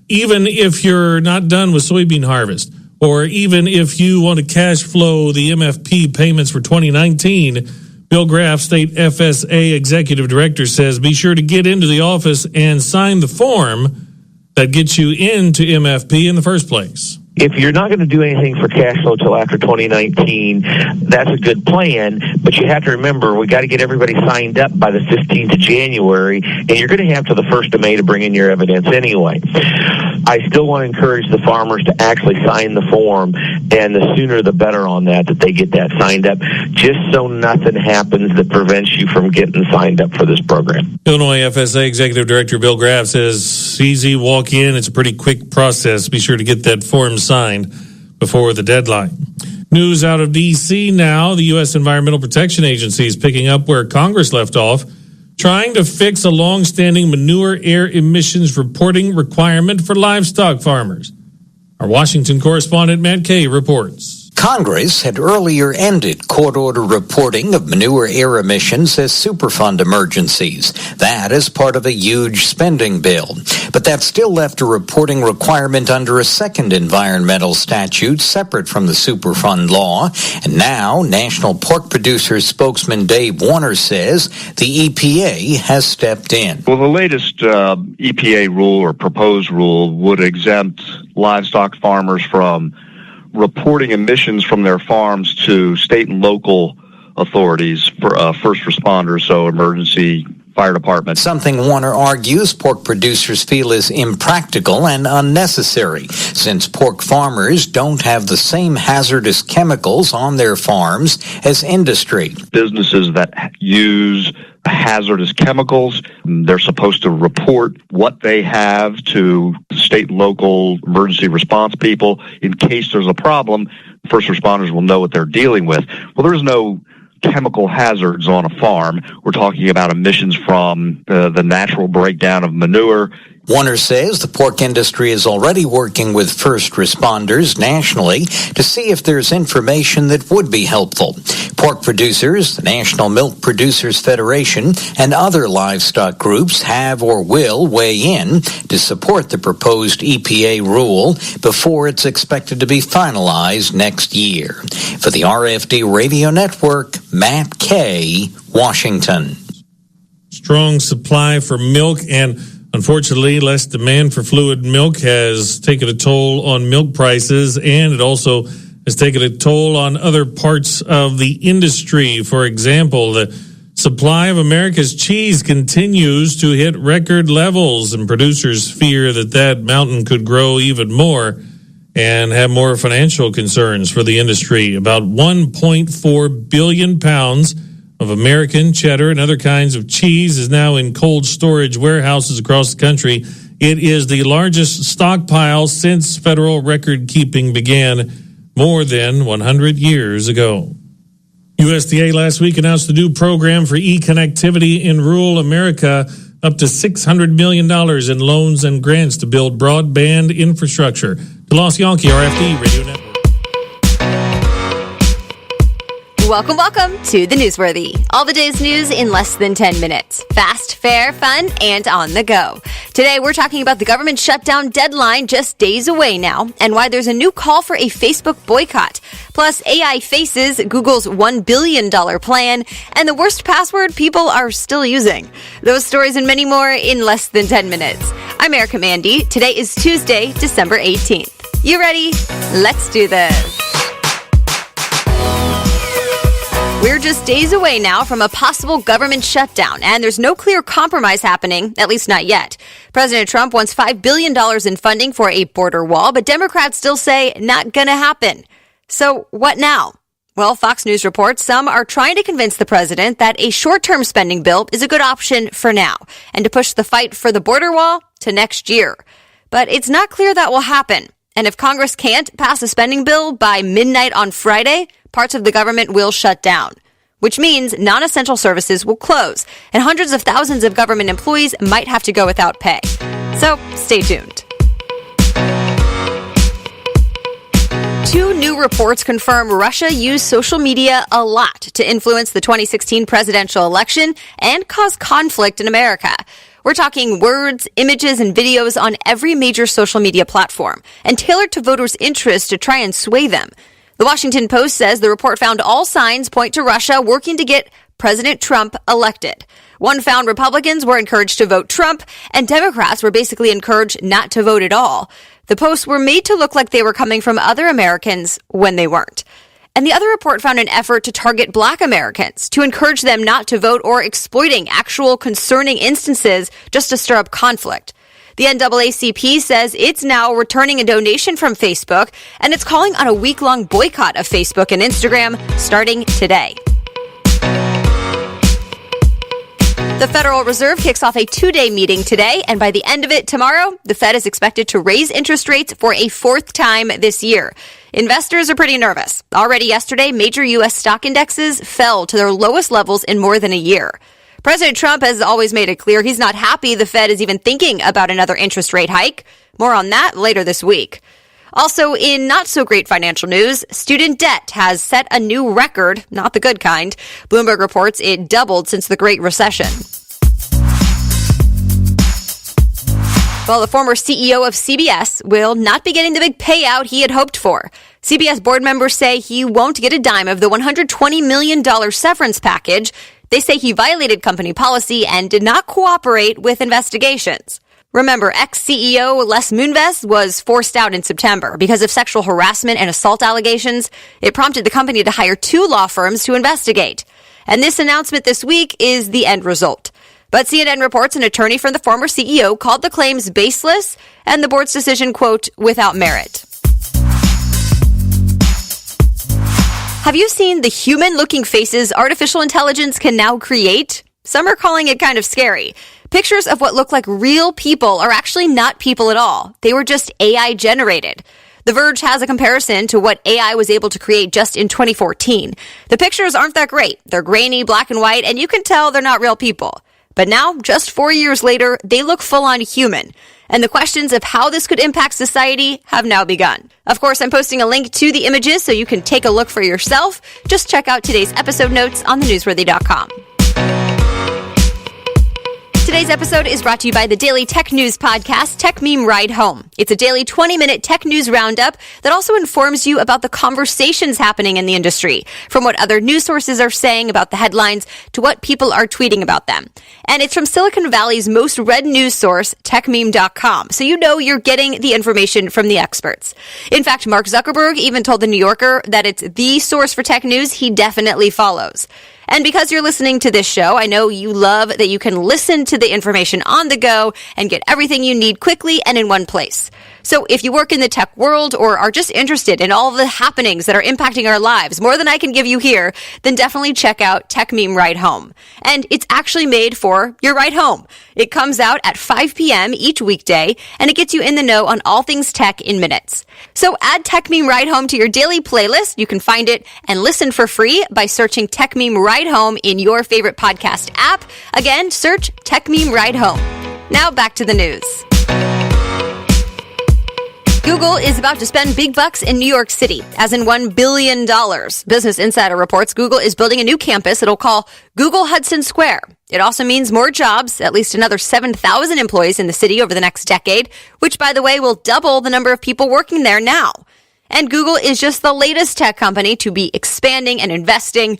Even if you're not done with soybean harvest, or even if you want to cash flow the MFP payments for 2019, Bill Graff, State FSA Executive Director, says be sure to get into the office and sign the form that gets you into MFP in the first place. If you're not going to do anything for cash flow till after 2019, that's a good plan, but you have to remember we got to get everybody signed up by the 15th of January, and you're going to have to the 1st of May to bring in your evidence anyway. I still want to encourage the farmers to actually sign the form, and the sooner the better on that they get that signed up, just so nothing happens that prevents you from getting signed up for this program. Illinois FSA Executive Director Bill Graff says easy, walk in, it's a pretty quick process. Be sure to get that form signed before the deadline. News out of D.C. now. The U.S. Environmental Protection Agency is picking up where Congress left off, trying to fix a long-standing manure air emissions reporting requirement for livestock farmers. Our Washington correspondent Matt Kay reports. Congress had earlier ended court-order reporting of manure air emissions as Superfund emergencies. That is part of a huge spending bill. But that still left a reporting requirement under a second environmental statute separate from the Superfund law. And now, National Pork Producers spokesman Dave Warner says the EPA has stepped in. Well, the latest EPA rule or proposed rule would exempt livestock farmers from reporting emissions from their farms to state and local authorities for first responders, so emergency fire department. Something Warner argues pork producers feel is impractical and unnecessary, since pork farmers don't have the same hazardous chemicals on their farms as industry. Businesses that use hazardous chemicals, they're supposed to report what they have to state and local emergency response people. In case there's a problem, first responders will know what they're dealing with. Well, there's no chemical hazards on a farm. We're talking about emissions from the natural breakdown of manure. Warner says the pork industry is already working with first responders nationally to see if there's information that would be helpful. Pork producers, the National Milk Producers Federation, and other livestock groups have or will weigh in to support the proposed EPA rule before it's expected to be finalized next year. For the RFD Radio Network, Matt Kay, Washington. Strong supply for milk and unfortunately, less demand for fluid milk has taken a toll on milk prices, and it also has taken a toll on other parts of the industry. For example, the supply of America's cheese continues to hit record levels, and producers fear that that mountain could grow even more and have more financial concerns for the industry. About 1.4 billion pounds of American cheddar and other kinds of cheese is now in cold storage warehouses across the country. It is the largest stockpile since federal record keeping began more than 100 years ago. USDA last week announced a new program for e-connectivity in rural America, up to $600 million in loans and grants to build broadband infrastructure. DeLoss Yankee, RFD Radio Network. Welcome to the Newsworthy. All the day's news in less than 10 minutes. Fast, fair, fun, and on the go. Today, we're talking about the government shutdown deadline just days away now, and why there's a new call for a Facebook boycott. Plus, AI faces Google's $1 billion plan, and the worst password people are still using. Those stories and many more in less than 10 minutes. I'm Erica Mandy. Today is Tuesday, December 18th. You ready? Let's do this. We're just days away now from a possible government shutdown, and there's no clear compromise happening, at least not yet. President Trump wants $5 billion in funding for a border wall, but Democrats still say not gonna happen. So what now? Well, Fox News reports some are trying to convince the president that a short-term spending bill is a good option for now, and to push the fight for the border wall to next year. But it's not clear that will happen. And if Congress can't pass a spending bill by midnight on Friday, parts of the government will shut down, which means non-essential services will close, and hundreds of thousands of government employees might have to go without pay. So stay tuned. Two new reports confirm Russia used social media a lot to influence the 2016 presidential election and cause conflict in America. We're talking words, images, and videos on every major social media platform, and tailored to voters' interests to try and sway them. The Washington Post says the report found all signs point to Russia working to get President Trump elected. One found Republicans were encouraged to vote Trump, and Democrats were basically encouraged not to vote at all. The posts were made to look like they were coming from other Americans when they weren't. And the other report found an effort to target Black Americans, to encourage them not to vote, or exploiting actual concerning instances just to stir up conflict. The NAACP says it's now returning a donation from Facebook, and it's calling on a week-long boycott of Facebook and Instagram starting today. The Federal Reserve kicks off a 2-day meeting today, and by the end of it tomorrow, the Fed is expected to raise interest rates for a 4th time this year. Investors are pretty nervous. Already yesterday, major U.S. stock indexes fell to their lowest levels in more than a year. President Trump has always made it clear he's not happy the Fed is even thinking about another interest rate hike. More on that later this week. Also, in not-so-great financial news, student debt has set a new record, not the good kind. Bloomberg reports it doubled since the Great Recession. Well, the former CEO of CBS will not be getting the big payout he had hoped for. CBS board members say he won't get a dime of the $120 million severance package. They say he violated company policy and did not cooperate with investigations. Remember, ex-CEO Les Moonves was forced out in September because of sexual harassment and assault allegations. It prompted the company to hire 2 law firms to investigate. And this announcement this week is the end result. But CNN reports an attorney from the former CEO called the claims baseless and the board's decision, quote, without merit. Have you seen the human-looking faces artificial intelligence can now create? Some are calling it kind of scary. Pictures of what look like real people are actually not people at all. They were just AI generated. The Verge has a comparison to what AI was able to create just in 2014. The pictures aren't that great. They're grainy, black and white, and you can tell they're not real people. But now, just 4 years later, they look full-on human. And the questions of how this could impact society have now begun. Of course, I'm posting a link to the images so you can take a look for yourself. Just check out today's episode notes on thenewsworthy.com. Today's episode is brought to you by the daily tech news podcast, Tech Meme Ride Home. It's a daily 20-minute tech news roundup that also informs you about the conversations happening in the industry, from what other news sources are saying about the headlines to what people are tweeting about them. And it's from Silicon Valley's most read news source, techmeme.com, so you know you're getting the information from the experts. In fact, Mark Zuckerberg even told The New Yorker that it's the source for tech news he definitely follows. And because you're listening to this show, I know you love that you can listen to the information on the go and get everything you need quickly and in one place. So if you work in the tech world or are just interested in all the happenings that are impacting our lives more than I can give you here, then definitely check out Tech Meme Ride Home. And it's actually made for your ride home. It comes out at 5 p.m. each weekday, and it gets you in the know on all things tech in minutes. So add Tech Meme Ride Home to your daily playlist. You can find it and listen for free by searching Tech Meme Ride Home in your favorite podcast app. Again, search Tech Meme Ride Home. Now back to the news. Google is about to spend big bucks in New York City, as in $1 billion. Business Insider reports Google is building a new campus it'll call Google Hudson Square. It also means more jobs, at least another 7,000 employees in the city over the next decade, which, by the way, will double the number of people working there now. And Google is just the latest tech company to be expanding and investing.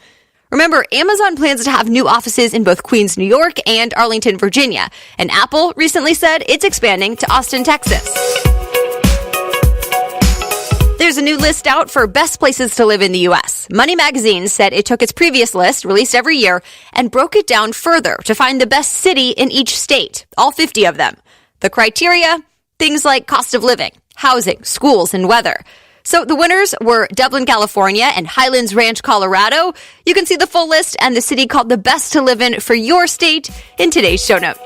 Remember, Amazon plans to have new offices in both Queens, New York and Arlington, Virginia. And Apple recently said it's expanding to Austin, Texas. There's a new list out for best places to live in the U.S. Money Magazine said it took its previous list, released every year, and broke it down further to find the best city in each state, all 50 of them. The criteria? Things like cost of living, housing, schools, and weather. So the winners were Dublin, California, and Highlands Ranch, Colorado. You can see the full list and the city called the best to live in for your state in today's show notes.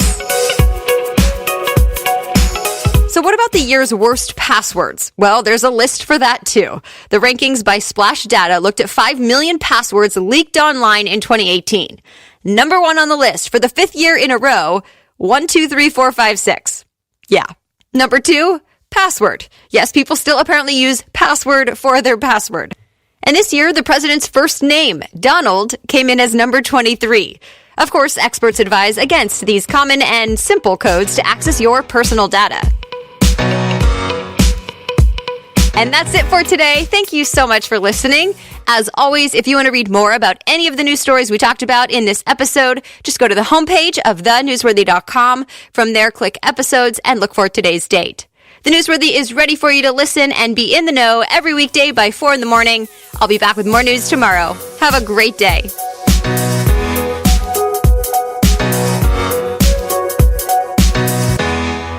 So what about the year's worst passwords? Well, there's a list for that too. The rankings by Splash Data looked at 5 million passwords leaked online in 2018. Number 1 on the list for the 5th year in a row, 123456. Yeah. Number 2, password. Yes, people still apparently use password for their password. And this year, the president's first name, Donald, came in as number 23. Of course, experts advise against these common and simple codes to access your personal data. And that's it for today. Thank you so much for listening. As always, if you want to read more about any of the news stories we talked about in this episode, just go to the homepage of thenewsworthy.com. From there, click episodes and look for today's date. The Newsworthy is ready for you to listen and be in the know every weekday by 4 in the morning. I'll be back with more news tomorrow. Have a great day.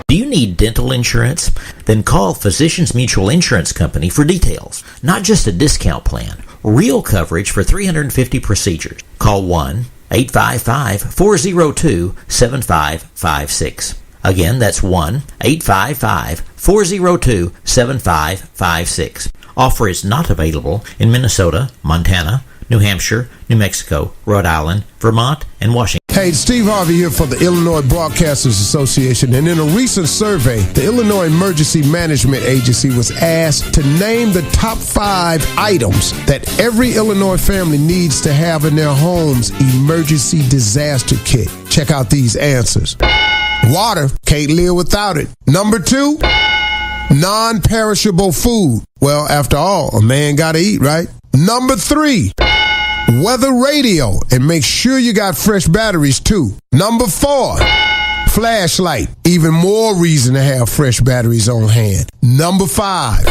Do you need dental insurance? Then call Physicians Mutual Insurance Company for details. Not just a discount plan. Real coverage for 350 procedures. Call 1 1-855-402-7556. Again, that's 1-855-402-7556. Offer is not available in Minnesota, Montana, New Hampshire, New Mexico, Rhode Island, Vermont, and Washington. Hey, Steve Harvey here for the Illinois Broadcasters Association, and in a recent survey, the Illinois Emergency Management Agency was asked to name the top 5 items that every Illinois family needs to have in their home's emergency disaster kit. Check out these answers. Water, can't live without it. Number 2, non-perishable food. Well, after all, a man gotta eat, right? Number 3, weather radio, and make sure you got fresh batteries too. Number 4, flashlight, even more reason to have fresh batteries on hand. Number 5,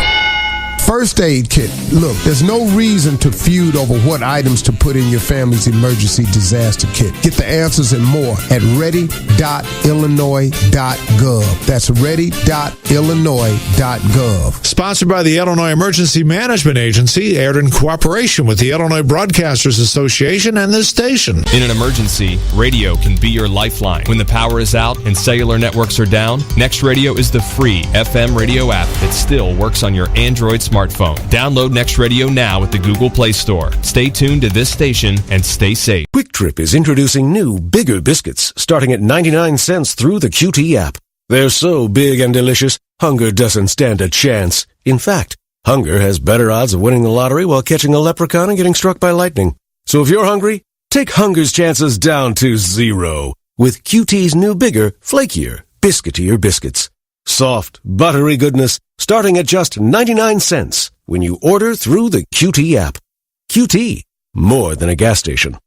first aid kit. Look, there's no reason to feud over what items to put in your family's emergency disaster kit. Get the answers and more at ready.illinois.gov. That's ready.illinois.gov. Sponsored by the Illinois Emergency Management Agency, aired in cooperation with the Illinois Broadcasters Association and this station. In an emergency, radio can be your lifeline. When the power is out and cellular networks are down, Next Radio is the free FM radio app that still works on your Android smartphone. Download Next Radio now at the Google Play Store. Stay tuned to this station and stay safe. Quick Trip is introducing new, bigger biscuits starting at 99 cents through the QT app. They're so big and delicious, hunger doesn't stand a chance. In fact, hunger has better odds of winning the lottery while catching a leprechaun and getting struck by lightning. So if you're hungry, take hunger's chances down to 0 with QT's new, bigger, flakier, biscuitier biscuits. Soft, buttery goodness starting at just 99 cents when you order through the QT app. QT, more than a gas station.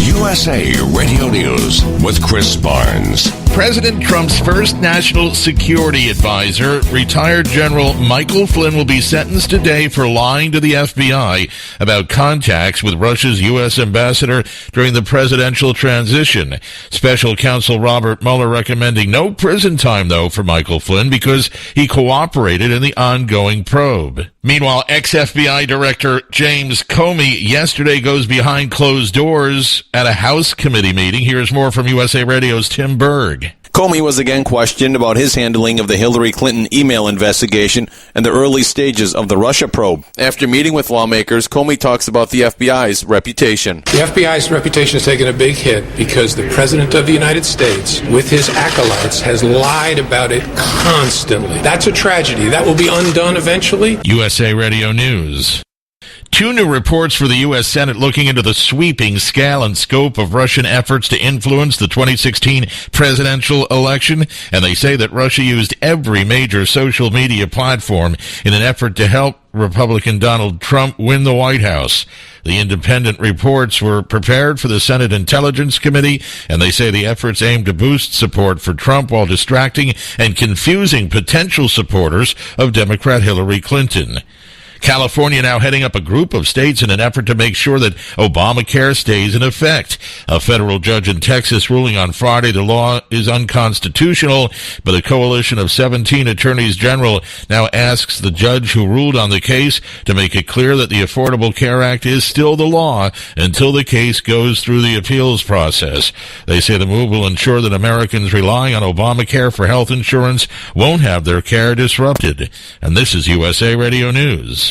USA Radio News with Chris Barnes. President Trump's first national security advisor, retired General Michael Flynn, will be sentenced today for lying to the FBI about contacts with Russia's U.S. ambassador during the presidential transition. Special counsel Robert Mueller recommending no prison time, though, for Michael Flynn because he cooperated in the ongoing probe. Meanwhile, ex-FBI Director James Comey yesterday goes behind closed doors at a House committee meeting. Here's more from USA Radio's Tim Berg. Comey was again questioned about his handling of the Hillary Clinton email investigation and the early stages of the Russia probe. After meeting with lawmakers, Comey talks about the FBI's reputation. The FBI's reputation has taken a big hit because the President of the United States, with his acolytes, has lied about it constantly. That's a tragedy. That will be undone eventually. USA Radio News. 2 new reports for the U.S. Senate looking into the sweeping scale and scope of Russian efforts to influence the 2016 presidential election, and they say that Russia used every major social media platform in an effort to help Republican Donald Trump win the White House. The independent reports were prepared for the Senate Intelligence Committee, and they say the efforts aim to boost support for Trump while distracting and confusing potential supporters of Democrat Hillary Clinton. California now heading up a group of states in an effort to make sure that Obamacare stays in effect. A federal judge in Texas ruling on Friday the law is unconstitutional, but a coalition of 17 attorneys general now asks the judge who ruled on the case to make it clear that the Affordable Care Act is still the law until the case goes through the appeals process. They say the move will ensure that Americans relying on Obamacare for health insurance won't have their care disrupted. And this is USA Radio News.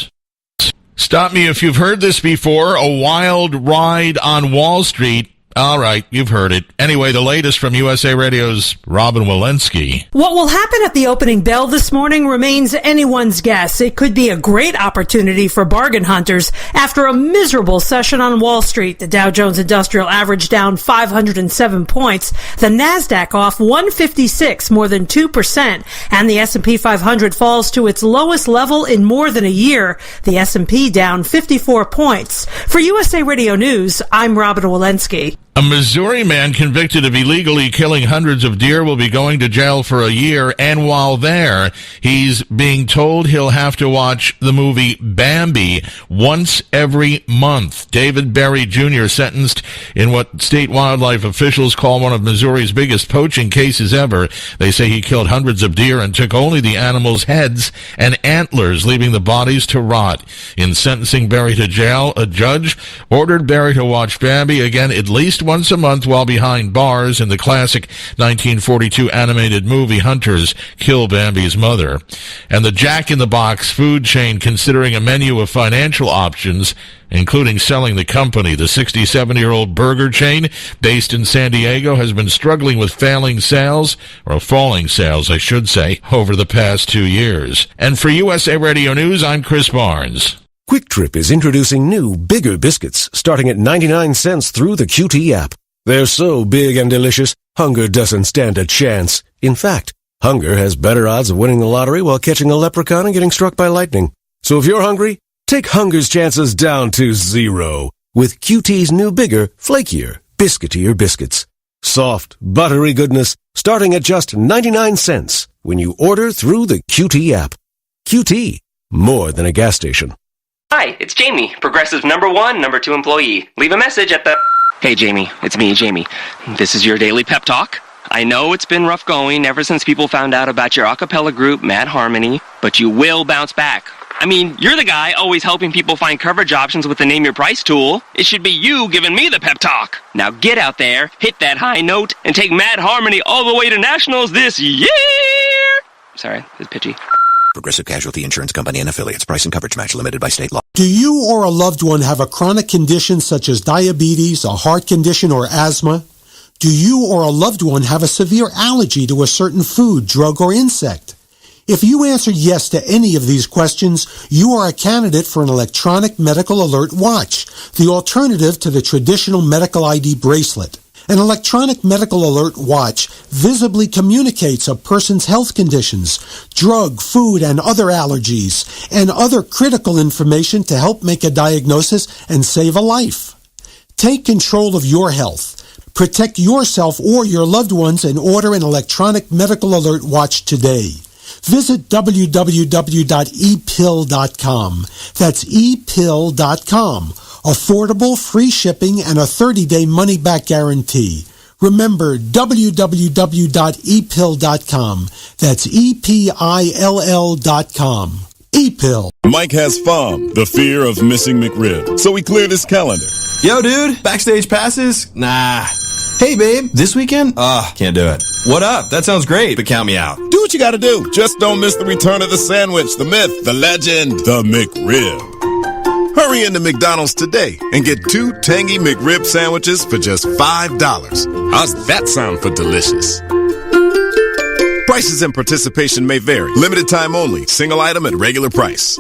Stop me if you've heard this before. A wild ride on Wall Street. All right, you've heard it. Anyway, the latest from USA Radio's Robin Walensky. What will happen at the opening bell this morning remains anyone's guess. It could be a great opportunity for bargain hunters after a miserable session on Wall Street. The Dow Jones Industrial Average down 507 points. The Nasdaq off 156, more than 2%. And the S&P 500 falls to its lowest level in more than a year. The S&P down 54 points. For USA Radio News, I'm Robin Walensky. A Missouri man convicted of illegally killing hundreds of deer will be going to jail for a year, and while there, he's being told he'll have to watch the movie Bambi once every month. David Berry Jr. sentenced in what state wildlife officials call one of Missouri's biggest poaching cases ever. They say he killed hundreds of deer and took only the animals' heads and antlers, leaving the bodies to rot. In sentencing Berry to jail, a judge ordered Berry to watch Bambi again at least once a month while behind bars in the classic 1942 animated movie Hunters Kill Bambi's Mother. And the Jack in the Box food chain considering a menu of financial options, including selling the company. The 67-year-old burger chain based in San Diego has been struggling with falling sales, I should say, over the past 2 years. And for USA Radio News, I'm Chris Barnes. Quick Trip is introducing new, bigger biscuits starting at 99 cents through the QT app. They're so big and delicious, hunger doesn't stand a chance. In fact, hunger has better odds of winning the lottery while catching a leprechaun and getting struck by lightning. So if you're hungry, take hunger's chances down to 0 with QT's new, bigger, flakier, biscuitier biscuits. Soft, buttery goodness starting at just 99 cents when you order through the QT app. QT, more than a gas station. Hi, it's Jamie, Progressive's #1, #2 employee. Leave a message at the... Hey, Jamie, it's me, Jamie. This is your daily pep talk. I know it's been rough going ever since people found out about your a cappella group, Mad Harmony, but you will bounce back. I mean, you're the guy always helping people find coverage options with the Name Your Price tool. It should be you giving me the pep talk. Now get out there, hit that high note, and take Mad Harmony all the way to nationals this year! Sorry, it's pitchy. Progressive Casualty Insurance Company and Affiliates. Price and coverage match limited by state law. Do you or a loved one have a chronic condition such as diabetes, a heart condition, or asthma? Do you or a loved one have a severe allergy to a certain food, drug, or insect? If you answered yes to any of these questions, you are a candidate for an electronic medical alert watch, the alternative to the traditional medical ID bracelet. An electronic medical alert watch visibly communicates a person's health conditions, drug, food, and other allergies, and other critical information to help make a diagnosis and save a life. Take control of your health. Protect yourself or your loved ones and order an electronic medical alert watch today. Visit www.epill.com. That's epill.com. Affordable, free shipping, and a 30-day money-back guarantee. Remember, www.epill.com. That's EPILL.com. ePill. Mike has FOM, the fear of missing McRib, so he cleared his calendar. Yo, dude, backstage passes? Nah. Hey, babe, this weekend? Can't do it. What up? That sounds great, but count me out. Do what you gotta do. Just don't miss the return of the sandwich, the myth, the legend, the McRib. Hurry into McDonald's today and get 2 tangy McRib sandwiches for just $5. How's that sound for delicious? Prices and participation may vary. Limited time only. Single item at regular price.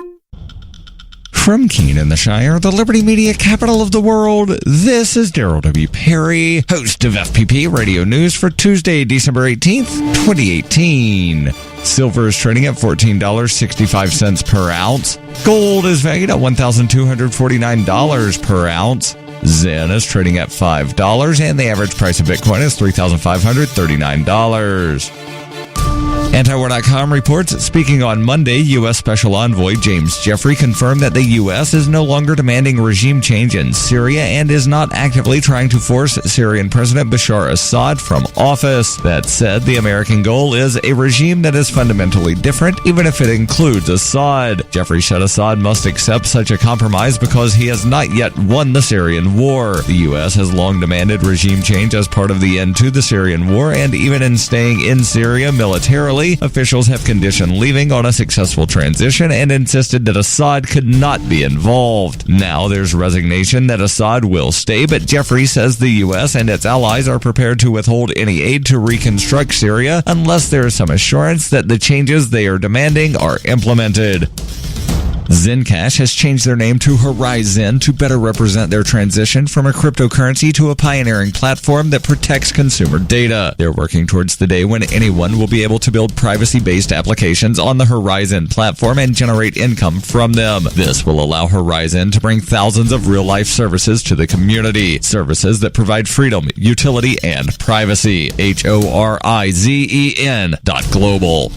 From Keene in the Shire, the Liberty Media capital of the world, this is Daryl W. Perry, host of FPP Radio News for Tuesday, December 18th, 2018. Silver is trading at $14.65 per ounce. Gold is valued at $1,249 per ounce. Zen is trading at $5, and the average price of Bitcoin is $3,539. Antiwar.com reports, speaking on Monday, U.S. Special Envoy James Jeffrey confirmed that the U.S. is no longer demanding regime change in Syria and is not actively trying to force Syrian President Bashar Assad from office. That said, the American goal is a regime that is fundamentally different, even if it includes Assad. Jeffrey said Assad must accept such a compromise because he has not yet won the Syrian war. The U.S. has long demanded regime change as part of the end to the Syrian war, and even in staying in Syria militarily, officials have conditioned leaving on a successful transition and insisted that Assad could not be involved. Now there's resignation that Assad will stay, but Jeffrey says the U.S. and its allies are prepared to withhold any aid to reconstruct Syria unless there is some assurance that the changes they are demanding are implemented. Zencash has changed their name to Horizon to better represent their transition from a cryptocurrency to a pioneering platform that protects consumer data. They're working towards the day when anyone will be able to build privacy-based applications on the Horizon platform and generate income from them. This will allow Horizon to bring thousands of real-life services to the community. Services that provide freedom, utility, and privacy. HORIZEN.global.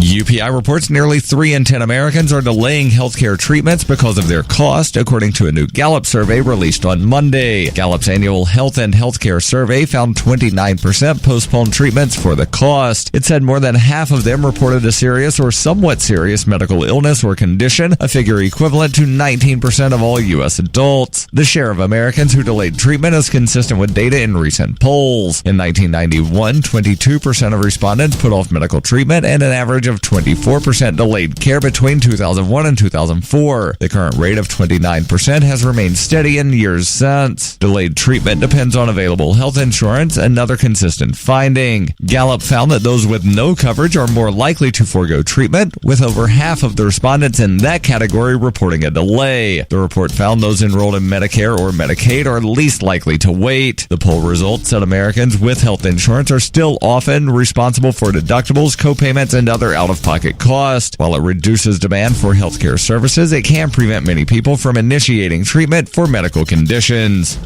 UPI reports nearly 3 in 10 Americans are delaying healthcare treatments because of their cost, according to a new Gallup survey released on Monday. Gallup's annual Health and Healthcare Survey found 29% postponed treatments for the cost. It said more than half of them reported a serious or somewhat serious medical illness or condition, a figure equivalent to 19% of all U.S. adults. The share of Americans who delayed treatment is consistent with data in recent polls. In 1991, 22% of respondents put off medical treatment, and an average of 24% delayed care between 2001 and 2004. The current rate of 29% has remained steady in years since. Delayed treatment depends on available health insurance, another consistent finding. Gallup found that those with no coverage are more likely to forego treatment, with over half of the respondents in that category reporting a delay. The report found those enrolled in Medicare or Medicaid are least likely to wait. The poll results said Americans with health insurance are still often responsible for deductibles, co-payments, and other out-of-pocket costs. While it reduces demand for healthcare services, it can prevent many people from initiating treatment for medical conditions.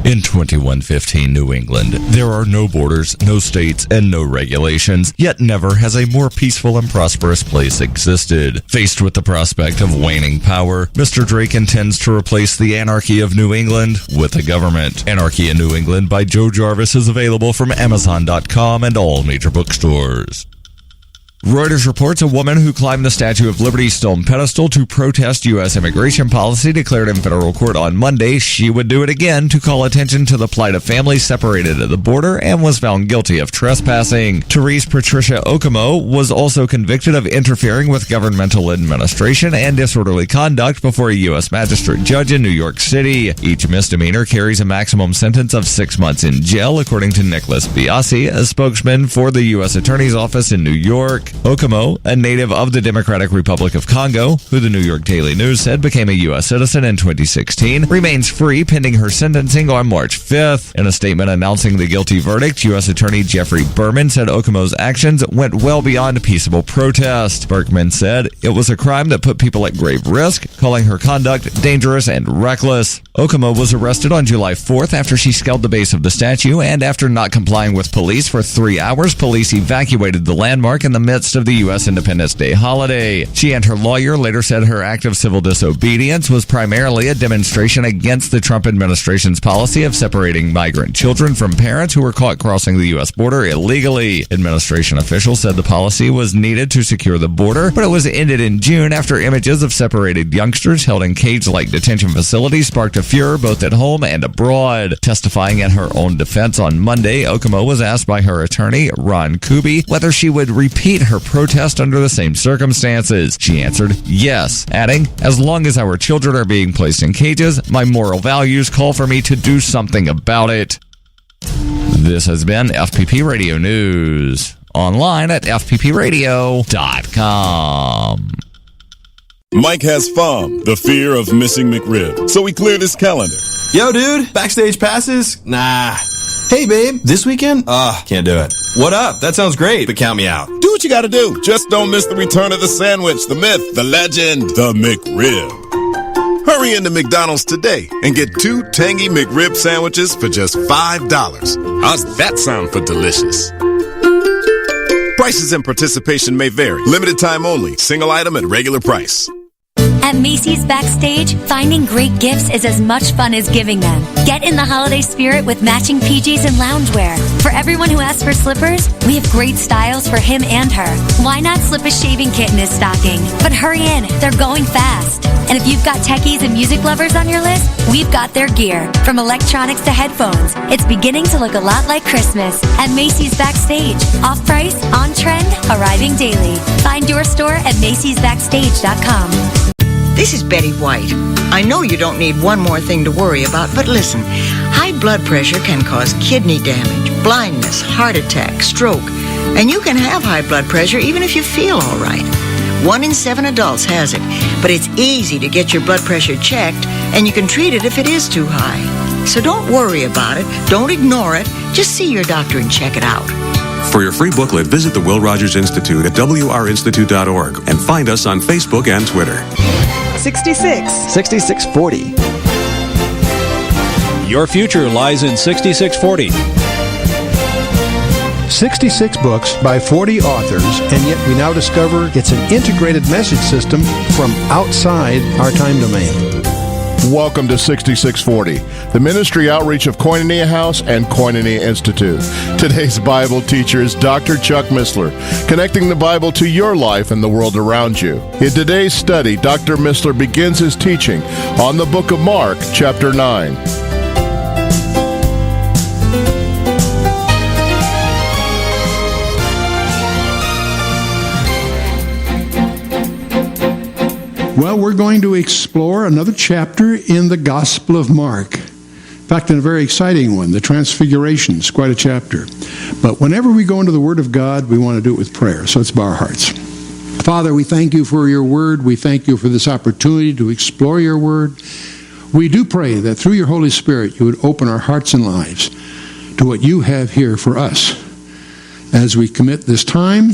In 2115 New England, there are no borders, no states, and no regulations, yet never has a more peaceful and prosperous place existed. Faced with the prospect of waning power, Mr. Drake intends to replace the anarchy of New England with a government. Anarchy in New England by Joe Jarvis is available from Amazon.com and all major bookstores. Reuters reports a woman who climbed the Statue of Liberty's stone pedestal to protest U.S. immigration policy declared in federal court on Monday she would do it again to call attention to the plight of families separated at the border and was found guilty of trespassing. Therese Patricia Okamo was also convicted of interfering with governmental administration and disorderly conduct before a U.S. magistrate judge in New York City. Each misdemeanor carries a maximum sentence of 6 months in jail, according to Nicholas Biasi, a spokesman for the U.S. Attorney's Office in New York. Okamo, a native of the Democratic Republic of Congo, who the New York Daily News said became a U.S. citizen in 2016, remains free pending her sentencing on March 5th. In a statement announcing the guilty verdict, U.S. Attorney Jeffrey Berman said Okamo's actions went well beyond peaceable protest. Berkman said it was a crime that put people at grave risk, calling her conduct dangerous and reckless. Okamo was arrested on July 4th after she scaled the base of the statue, and after not complying with police for 3 hours, police evacuated the landmark in the midst of the U.S. Independence Day holiday. She and her lawyer later said her act of civil disobedience was primarily a demonstration against the Trump administration's policy of separating migrant children from parents who were caught crossing the U.S. border illegally. Administration officials said the policy was needed to secure the border, but it was ended in June after images of separated youngsters held in cage-like detention facilities sparked a furor both at home and abroad. Testifying in her own defense on Monday, Okamo was asked by her attorney, Ron Kuby, whether she would repeat her protest under the same circumstances. She answered yes, adding, "As long as our children are being placed in cages, my moral values call for me to do something about it." This has been FPP Radio News. Online at fppradio.com. Mike has FOM, the fear of missing McRib, so he cleared his calendar. Yo, dude, backstage passes? Nah. Hey, babe, this weekend? Can't do it. What up? That sounds great, but count me out. Do what you gotta do. Just don't miss the return of the sandwich, the myth, the legend, the McRib. Hurry into McDonald's today and get 2 tangy McRib sandwiches for just $5. How's that sound for delicious? Prices and participation may vary. Limited time only. Single item at regular price. At Macy's Backstage, finding great gifts is as much fun as giving them. Get in the holiday spirit with matching PJs and loungewear. For everyone who asks for slippers, we have great styles for him and her. Why not slip a shaving kit in his stocking? But hurry in, they're going fast. And if you've got techies and music lovers on your list, we've got their gear. From electronics to headphones, it's beginning to look a lot like Christmas at Macy's Backstage. Off price, on trend, arriving daily. Find your store at macysbackstage.com. This is Betty White. I know you don't need one more thing to worry about, but listen, high blood pressure can cause kidney damage, blindness, heart attack, stroke, and you can have high blood pressure even if you feel all right. 1 in 7 adults has it, but it's easy to get your blood pressure checked, and you can treat it if it is too high. So don't worry about it. Don't ignore it. Just see your doctor and check it out. For your free booklet, visit the Will Rogers Institute at wrinstitute.org and find us on Facebook and Twitter. 6640. Your future lies in 6640. 66 books by 40 authors, and yet we now discover it's an integrated message system from outside our time domain. Welcome to 6640, the ministry outreach of Koinonia House and Koinonia Institute. Today's Bible teacher is Dr. Chuck Missler, connecting the Bible to your life and the world around you. In today's study, Dr. Missler begins his teaching on the book of Mark, chapter 9. Well, we're going to explore another chapter in the Gospel of Mark. In fact, a very exciting one, the Transfiguration. It's quite a chapter. But whenever we go into the Word of God, we want to do it with prayer. So let's bow our hearts. Father, we thank you for your Word. We thank you for this opportunity to explore your Word. We do pray that through your Holy Spirit, you would open our hearts and lives to what you have here for us as we commit this time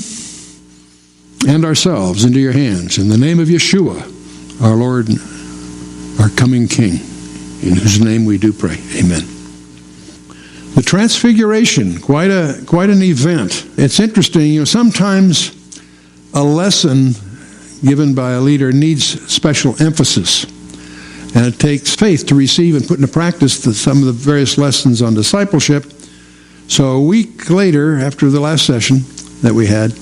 and ourselves into your hands. In the name of Yeshua, our Lord, our coming King, in whose name we do pray. Amen. The Transfiguration, quite an event. It's interesting, sometimes a lesson given by a leader needs special emphasis. And it takes faith to receive and put into practice some of the various lessons on discipleship. So a week later, after the last session that we had,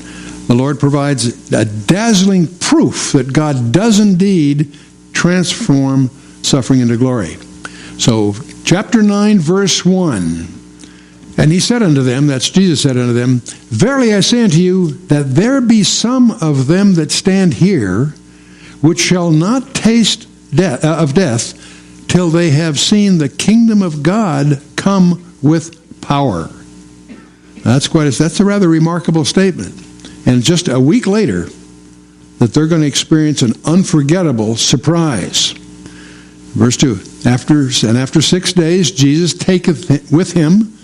the Lord provides a dazzling proof that God does indeed transform suffering into glory. So, chapter 9, verse 1. And he said unto them, that's Jesus said unto them, Verily I say unto you, that there be some of them that stand here, which shall not taste of death, till they have seen the kingdom of God come with power. That's a rather remarkable statement. And just a week later, that they're going to experience an unforgettable surprise. Verse 2, after 6 days, Jesus taketh with him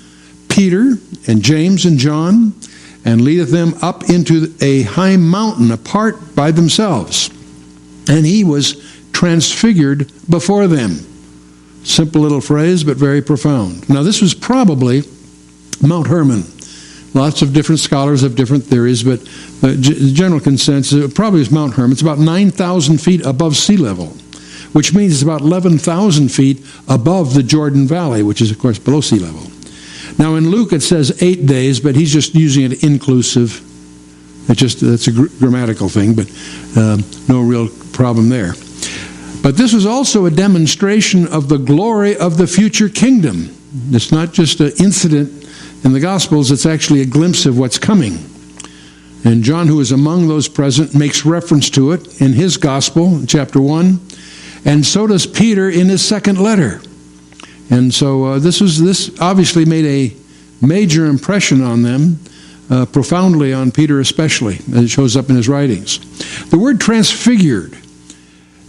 Peter and James and John, and leadeth them up into a high mountain apart by themselves. And he was transfigured before them. Simple little phrase, but very profound. Now, this was probably Mount Hermon. Lots of different scholars have different theories, but the general consensus it probably is Mount Hermon. It's about 9,000 feet above sea level, which means it's about 11,000 feet above the Jordan Valley, which is, of course, below sea level. Now, in Luke, it says 8 days, but he's just using it inclusive. That's a grammatical thing, but no real problem there. But this was also a demonstration of the glory of the future kingdom. It's not just an incident in the Gospels, it's actually a glimpse of what's coming. And John, who is among those present, makes reference to it in his Gospel, chapter 1, and so does Peter in his second letter. And so this obviously made a major impression on them, profoundly on Peter especially, as it shows up in his writings. The word transfigured,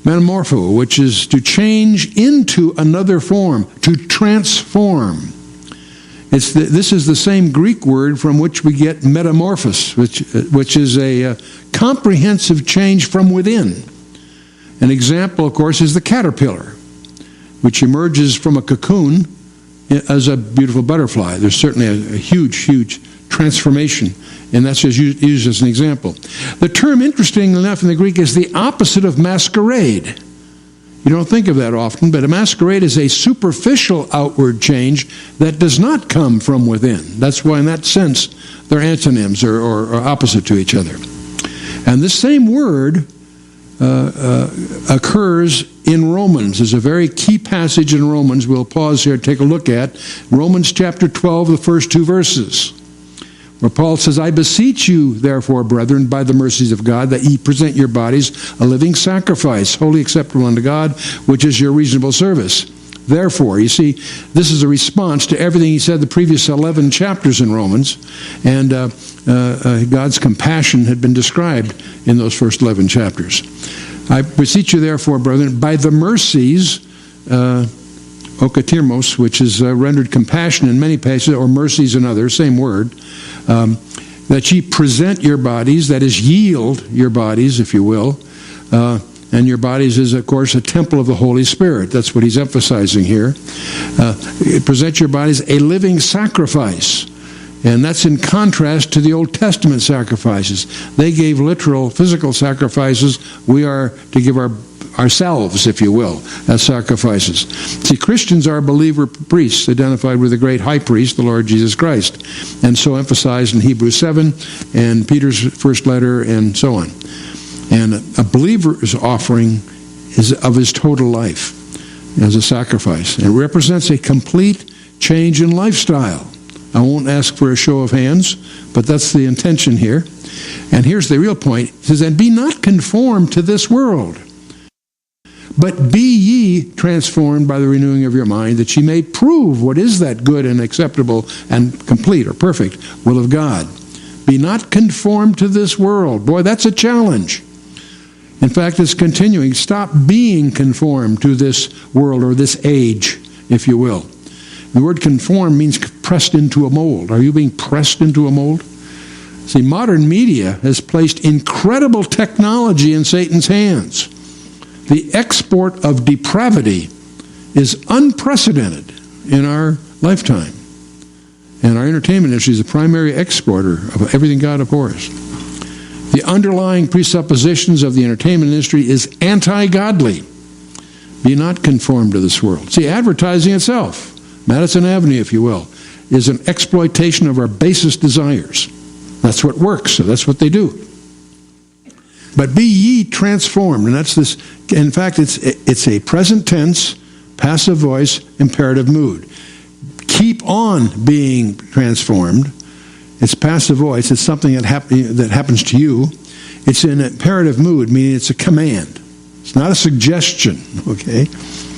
metamorpho, which is to change into another form, to transform. This is the same Greek word from which we get metamorphosis, which is a comprehensive change from within. An example, of course, is the caterpillar, which emerges from a cocoon as a beautiful butterfly. There's certainly a huge, huge transformation, and that's just used as an example. The term, interestingly enough, in the Greek is the opposite of masquerade. You don't think of that often, but a masquerade is a superficial outward change that does not come from within. That's why, in that sense, they're antonyms or opposite to each other. And this same word occurs in Romans. There's a very key passage in Romans. We'll pause here and take a look at Romans chapter 12, the first 2 verses, where Paul says, I beseech you, therefore, brethren, by the mercies of God, that ye present your bodies a living sacrifice, wholly acceptable unto God, which is your reasonable service. therefore. You see, this is a response to everything he said the previous 11 chapters in Romans, and God's compassion had been described in those first 11 chapters. I beseech you, therefore, brethren, by the mercies, okatirmos, which is rendered compassion in many places, or mercies in others, same word, that ye present your bodies, that is, yield your bodies, if you will, and your bodies is, of course, a temple of the Holy Spirit. That's what he's emphasizing here. Present your bodies a living sacrifice. And that's in contrast to the Old Testament sacrifices. They gave literal physical sacrifices. We are to give ourselves, if you will, as sacrifices. See, Christians are believer priests, identified with the great high priest, the Lord Jesus Christ, and so emphasized in Hebrews 7 and Peter's first letter and so on. And a believer's offering is of his total life as a sacrifice. It represents a complete change in lifestyle. I won't ask for a show of hands, but that's the intention here. And here's the real point. It says, and be not conformed to this world, but be ye transformed by the renewing of your mind, that ye may prove what is that good and acceptable and complete or perfect will of God. Be not conformed to this world. Boy, that's a challenge. In fact, it's continuing. Stop being conformed to this world or this age, if you will. The word conform means pressed into a mold. Are you being pressed into a mold? See, modern media has placed incredible technology in Satan's hands. The export of depravity is unprecedented in our lifetime. And our entertainment industry is the primary exporter of everything God abhors. The underlying presuppositions of the entertainment industry is anti-godly. Be not conformed to this world. See, advertising itself, Madison Avenue, if you will, is an exploitation of our basest desires. That's what works, so that's what they do. But be ye transformed, and that's this. In fact, it's a present tense, passive voice, imperative mood. Keep on being transformed. It's passive voice. It's something that happens to you. It's an imperative mood, meaning it's a command. It's not a suggestion. Okay,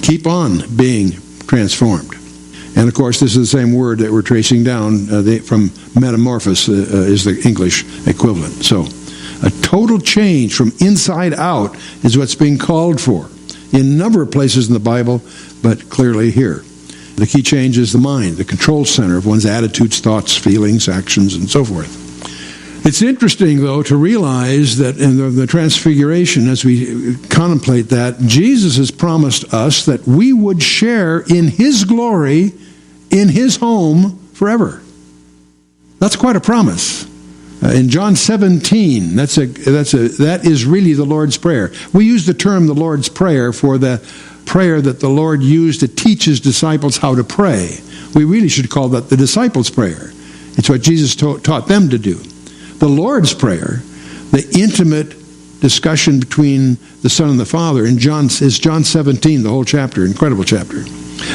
keep on being transformed. And of course, this is the same word that we're tracing down from metamorphosis is the English equivalent. So, a total change from inside out is what's being called for in a number of places in the Bible, but clearly here. The key change is the mind, the control center of one's attitudes, thoughts, feelings, actions, and so forth. It's interesting, though, to realize that in the Transfiguration, as we contemplate that, Jesus has promised us that we would share in His glory in His home forever. That's quite a promise. In John 17, that is really the Lord's Prayer. We use the term the Lord's Prayer for the prayer that the Lord used to teach His disciples how to pray. We really should call that the disciples' prayer. It's what Jesus taught them to do. The Lord's Prayer, the intimate discussion between the Son and the Father, is John 17, the whole chapter, incredible chapter.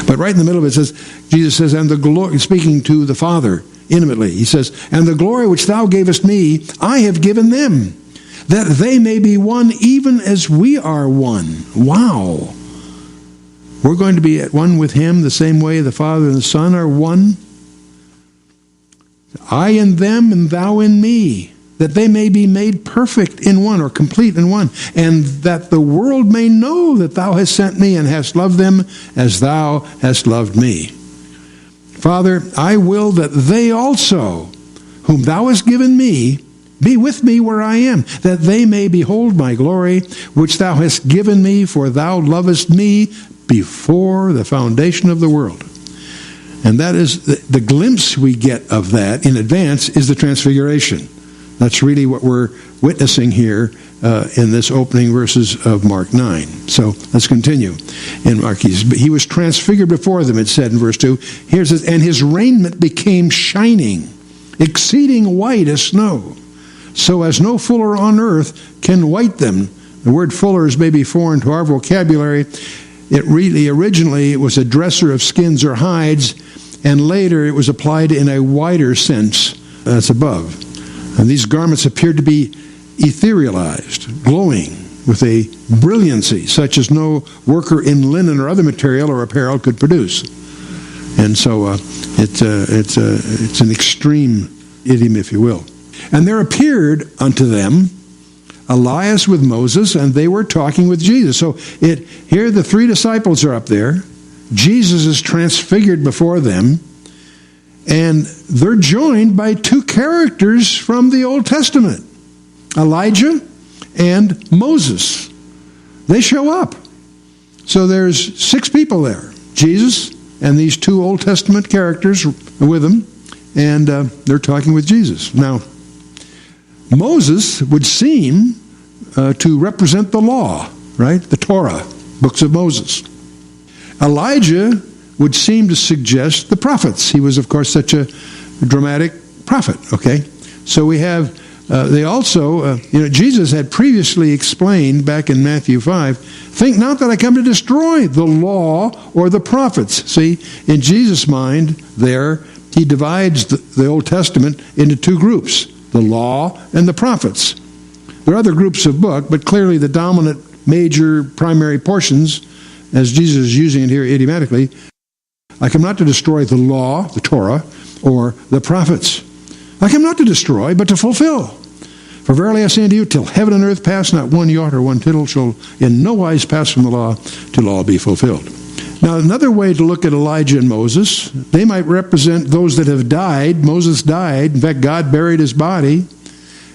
But right in the middle of it says, Jesus says, and the glory, speaking to the Father intimately, He says, and the glory which thou gavest me, I have given them, that they may be one even as we are one. Wow. We're going to be at one with Him the same way the Father and the Son are one. I in them and thou in me, that they may be made perfect in one, or complete in one, and that the world may know that thou hast sent me and hast loved them as thou hast loved me. Father, I will that they also, whom thou hast given me, be with me where I am, that they may behold my glory, which thou hast given me, for thou lovest me before the foundation of the world. And that is the glimpse we get of that in advance is the Transfiguration. That's really what we're witnessing here in this opening verses of Mark 9. So let's continue in Mark. He was transfigured before them, it said in verse 2. Here it says, and his raiment became shining, exceeding white as snow, so as no fuller on earth can white them. The word fuller is maybe foreign to our vocabulary. It really, originally, it was a dresser of skins or hides, and later it was applied in a wider sense. That's above. And these garments appeared to be etherealized, glowing with a brilliancy such as no worker in linen or other material or apparel could produce. And so it's an extreme idiom, if you will. And there appeared unto them Elias with Moses, and they were talking with Jesus. So here the three disciples are up there. Jesus is transfigured before them, and they're joined by two characters from the Old Testament, Elijah and Moses. They show up. So there's 6 people there, Jesus and these 2 Old Testament characters with them, and they're talking with Jesus. Now, Moses would seem to represent the law, right? The Torah, books of Moses. Elijah would seem to suggest the prophets. He was, of course, such a dramatic prophet, okay? So we have, they also, Jesus had previously explained back in Matthew 5, think not that I come to destroy the law or the prophets. See, in Jesus' mind there, he divides the Old Testament into 2 groups, the law and the prophets. There are other groups of book, but clearly the dominant major primary portions, as Jesus is using it here idiomatically, I come not to destroy the law, the Torah, or the prophets. I come not to destroy, but to fulfill. For verily I say unto you, till heaven and earth pass, not one jot or one tittle shall in no wise pass from the law, till all be fulfilled. Now, another way to look at Elijah and Moses, they might represent those that have died. Moses died. In fact, God buried his body.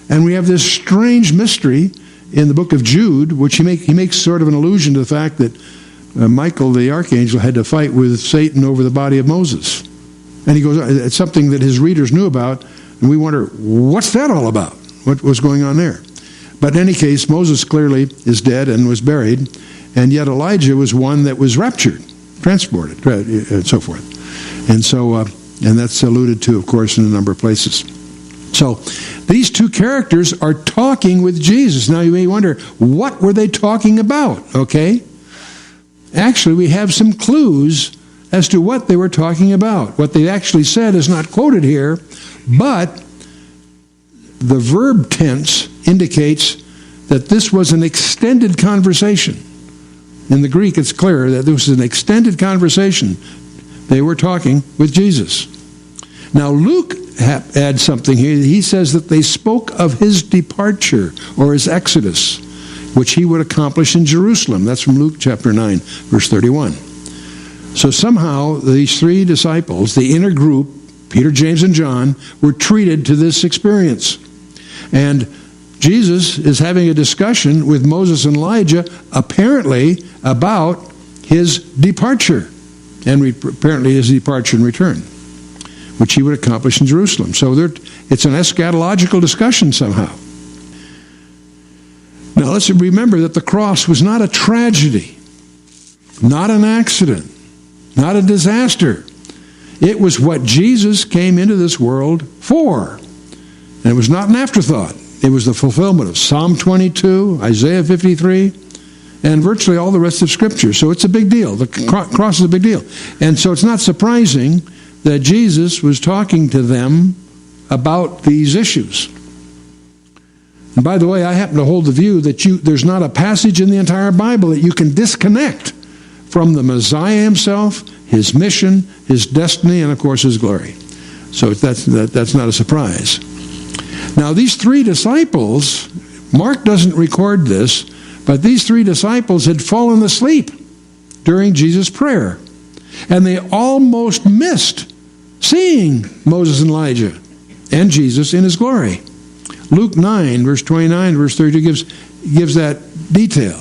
And we have this strange mystery in the book of Jude, which he makes sort of an allusion to the fact that Michael, the archangel, had to fight with Satan over the body of Moses. And he goes, it's something that his readers knew about, and we wonder, what's that all about? What was going on there? But in any case, Moses clearly is dead and was buried, and yet Elijah was one that was raptured, transported, and so forth. And so, and that's alluded to, of course, in a number of places. So these 2 characters are talking with Jesus. Now you may wonder, what were they talking about? Okay? Actually, we have some clues as to what they were talking about. What they actually said is not quoted here, but the verb tense indicates that this was an extended conversation. In the Greek, it's clear that this was an extended conversation. They were talking with Jesus. Now, Luke adds something here. He says that they spoke of his departure or his exodus, which he would accomplish in Jerusalem. That's from Luke chapter 9, verse 31. So somehow these 3 disciples, the inner group, Peter, James, and John, were treated to this experience. And Jesus is having a discussion with Moses and Elijah, apparently about his departure, and apparently his departure and return, which he would accomplish in Jerusalem. So it's an eschatological discussion somehow. Now let's remember that the cross was not a tragedy, not an accident, not a disaster. It was what Jesus came into this world for. And it was not an afterthought. It was the fulfillment of Psalm 22, Isaiah 53, and virtually all the rest of Scripture. So it's a big deal. The cross is a big deal. And so it's not surprising that Jesus was talking to them about these issues. And by the way, I happen to hold the view that there's not a passage in the entire Bible that you can disconnect from the Messiah himself, his mission, his destiny, and of course his glory. So that's not a surprise. Now these 3 disciples, Mark doesn't record this, but these 3 disciples had fallen asleep during Jesus' prayer. And they almost missed seeing Moses and Elijah and Jesus in his glory. Luke 9, verse 29, verse 32 gives that detail.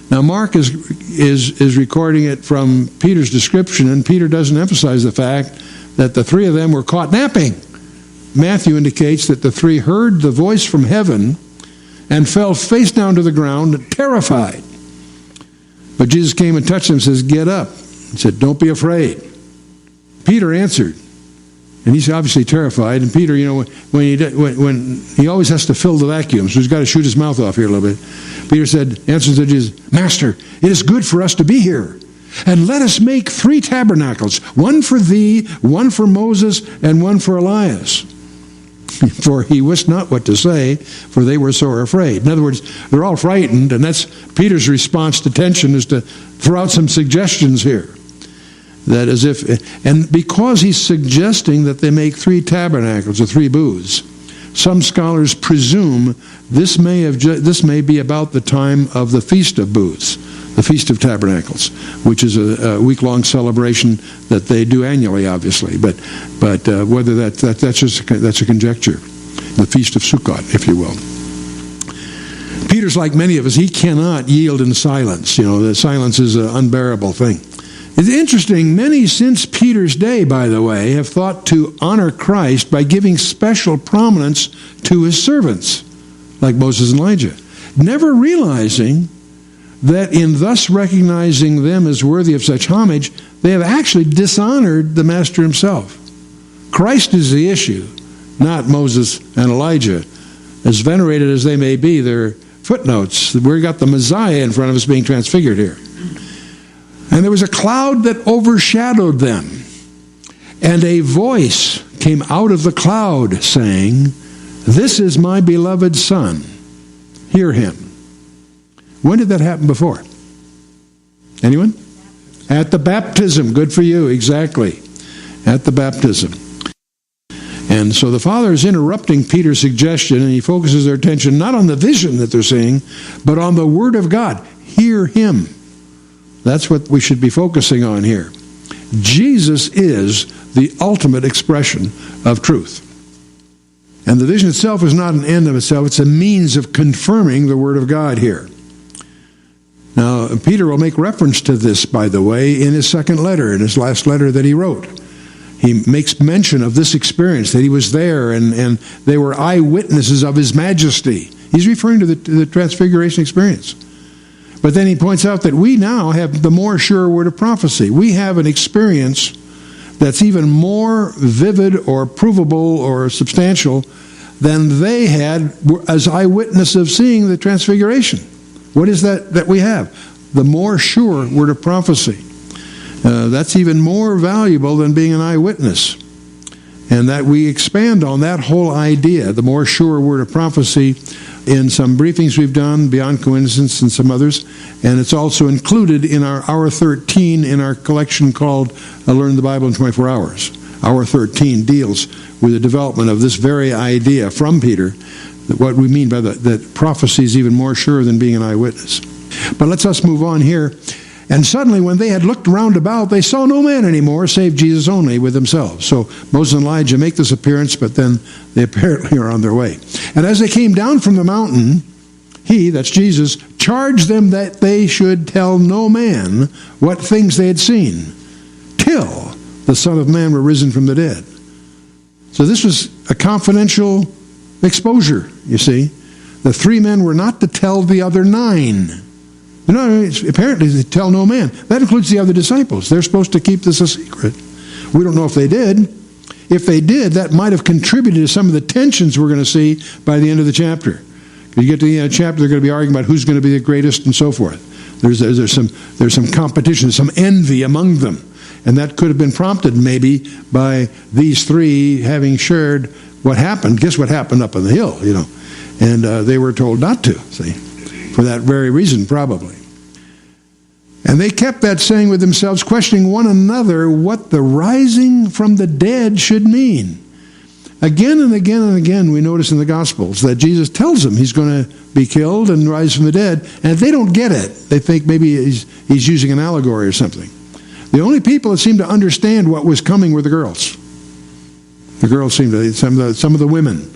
Now Mark is recording it from Peter's description, and Peter doesn't emphasize the fact that the 3 of them were caught napping. Matthew indicates that the 3 heard the voice from heaven and fell face down to the ground, terrified. But Jesus came and touched them and says, "Get up." He said, "Don't be afraid." Peter answered, and he's obviously terrified. And Peter, when he always has to fill the vacuum, so he's got to shoot his mouth off here a little bit. Peter answered to Jesus, "Master, it is good for us to be here. And let us make 3 tabernacles, one for thee, one for Moses, and one for Elias." for he wist not what to say, for they were sore afraid. In other words, they're all frightened, and that's Peter's response to tension, is to throw out some suggestions here. That as if, and because he's suggesting that they make 3 tabernacles or 3 booths, some scholars presume this may be about the time of the Feast of Booths, the Feast of Tabernacles, which is a week-long celebration that they do annually, obviously. But whether that's a conjecture. The Feast of Sukkot, if you will. Peter's like many of us. He cannot yield in silence. The silence is an unbearable thing. It's interesting, many since Peter's day, by the way, have thought to honor Christ by giving special prominence to his servants, like Moses and Elijah, never realizing that in thus recognizing them as worthy of such homage, they have actually dishonored the Master himself. Christ is the issue, not Moses and Elijah. As venerated as they may be, they're footnotes. We've got the Messiah in front of us being transfigured here. And there was a cloud that overshadowed them. And a voice came out of the cloud saying, "This is my beloved Son. Hear him." When did that happen before? Anyone? At the baptism. Good for you. Exactly. At the baptism. And so the Father is interrupting Peter's suggestion, and he focuses their attention not on the vision that they're seeing, but on the Word of God. Hear him. That's what we should be focusing on here. Jesus is the ultimate expression of truth. And the vision itself is not an end of itself. It's a means of confirming the Word of God here. Now, Peter will make reference to this, by the way, in his second letter, in his last letter that he wrote. He makes mention of this experience, that he was there and they were eyewitnesses of his majesty. He's referring to the transfiguration experience. But then he points out that we now have the more sure word of prophecy. We have an experience that's even more vivid or provable or substantial than they had as eyewitness of seeing the transfiguration. What is that we have? The more sure word of prophecy. That's even more valuable than being an eyewitness. And that we expand on that whole idea, the more sure word of prophecy, in some briefings we've done, Beyond Coincidence and some others. And it's also included in our Hour 13 in our collection called Learn the Bible in 24 Hours. Hour 13 deals with the development of this very idea from Peter, that what we mean by that prophecy is even more sure than being an eyewitness. But let's us move on here. And suddenly, when they had looked round about, they saw no man anymore, save Jesus only with themselves. So Moses and Elijah make this appearance, but then they apparently are on their way. And as they came down from the mountain, he, that's Jesus, charged them that they should tell no man what things they had seen, till the Son of Man were risen from the dead. So this was a confidential exposure, you see. The 3 men were not to tell the other 9. Apparently they tell no man. That includes the other disciples. They're supposed to keep this a secret. We don't know if they did. If they did, that might have contributed to some of the tensions we're going to see by the end of the chapter. When you get to the end of the chapter, they're going to be arguing about who's going to be the greatest and so forth. There's some competition, some envy among them. And that could have been prompted maybe by these 3 having shared what happened. Guess what happened up on the hill, And they were told not to, see. For that very reason, probably. And they kept that saying with themselves, questioning one another what the rising from the dead should mean. Again and again and again, we notice in the Gospels that Jesus tells them he's going to be killed and rise from the dead. And if they don't get it, they think maybe he's using an allegory or something. The only people that seemed to understand what was coming were the girls. The girls seemed to, some of the women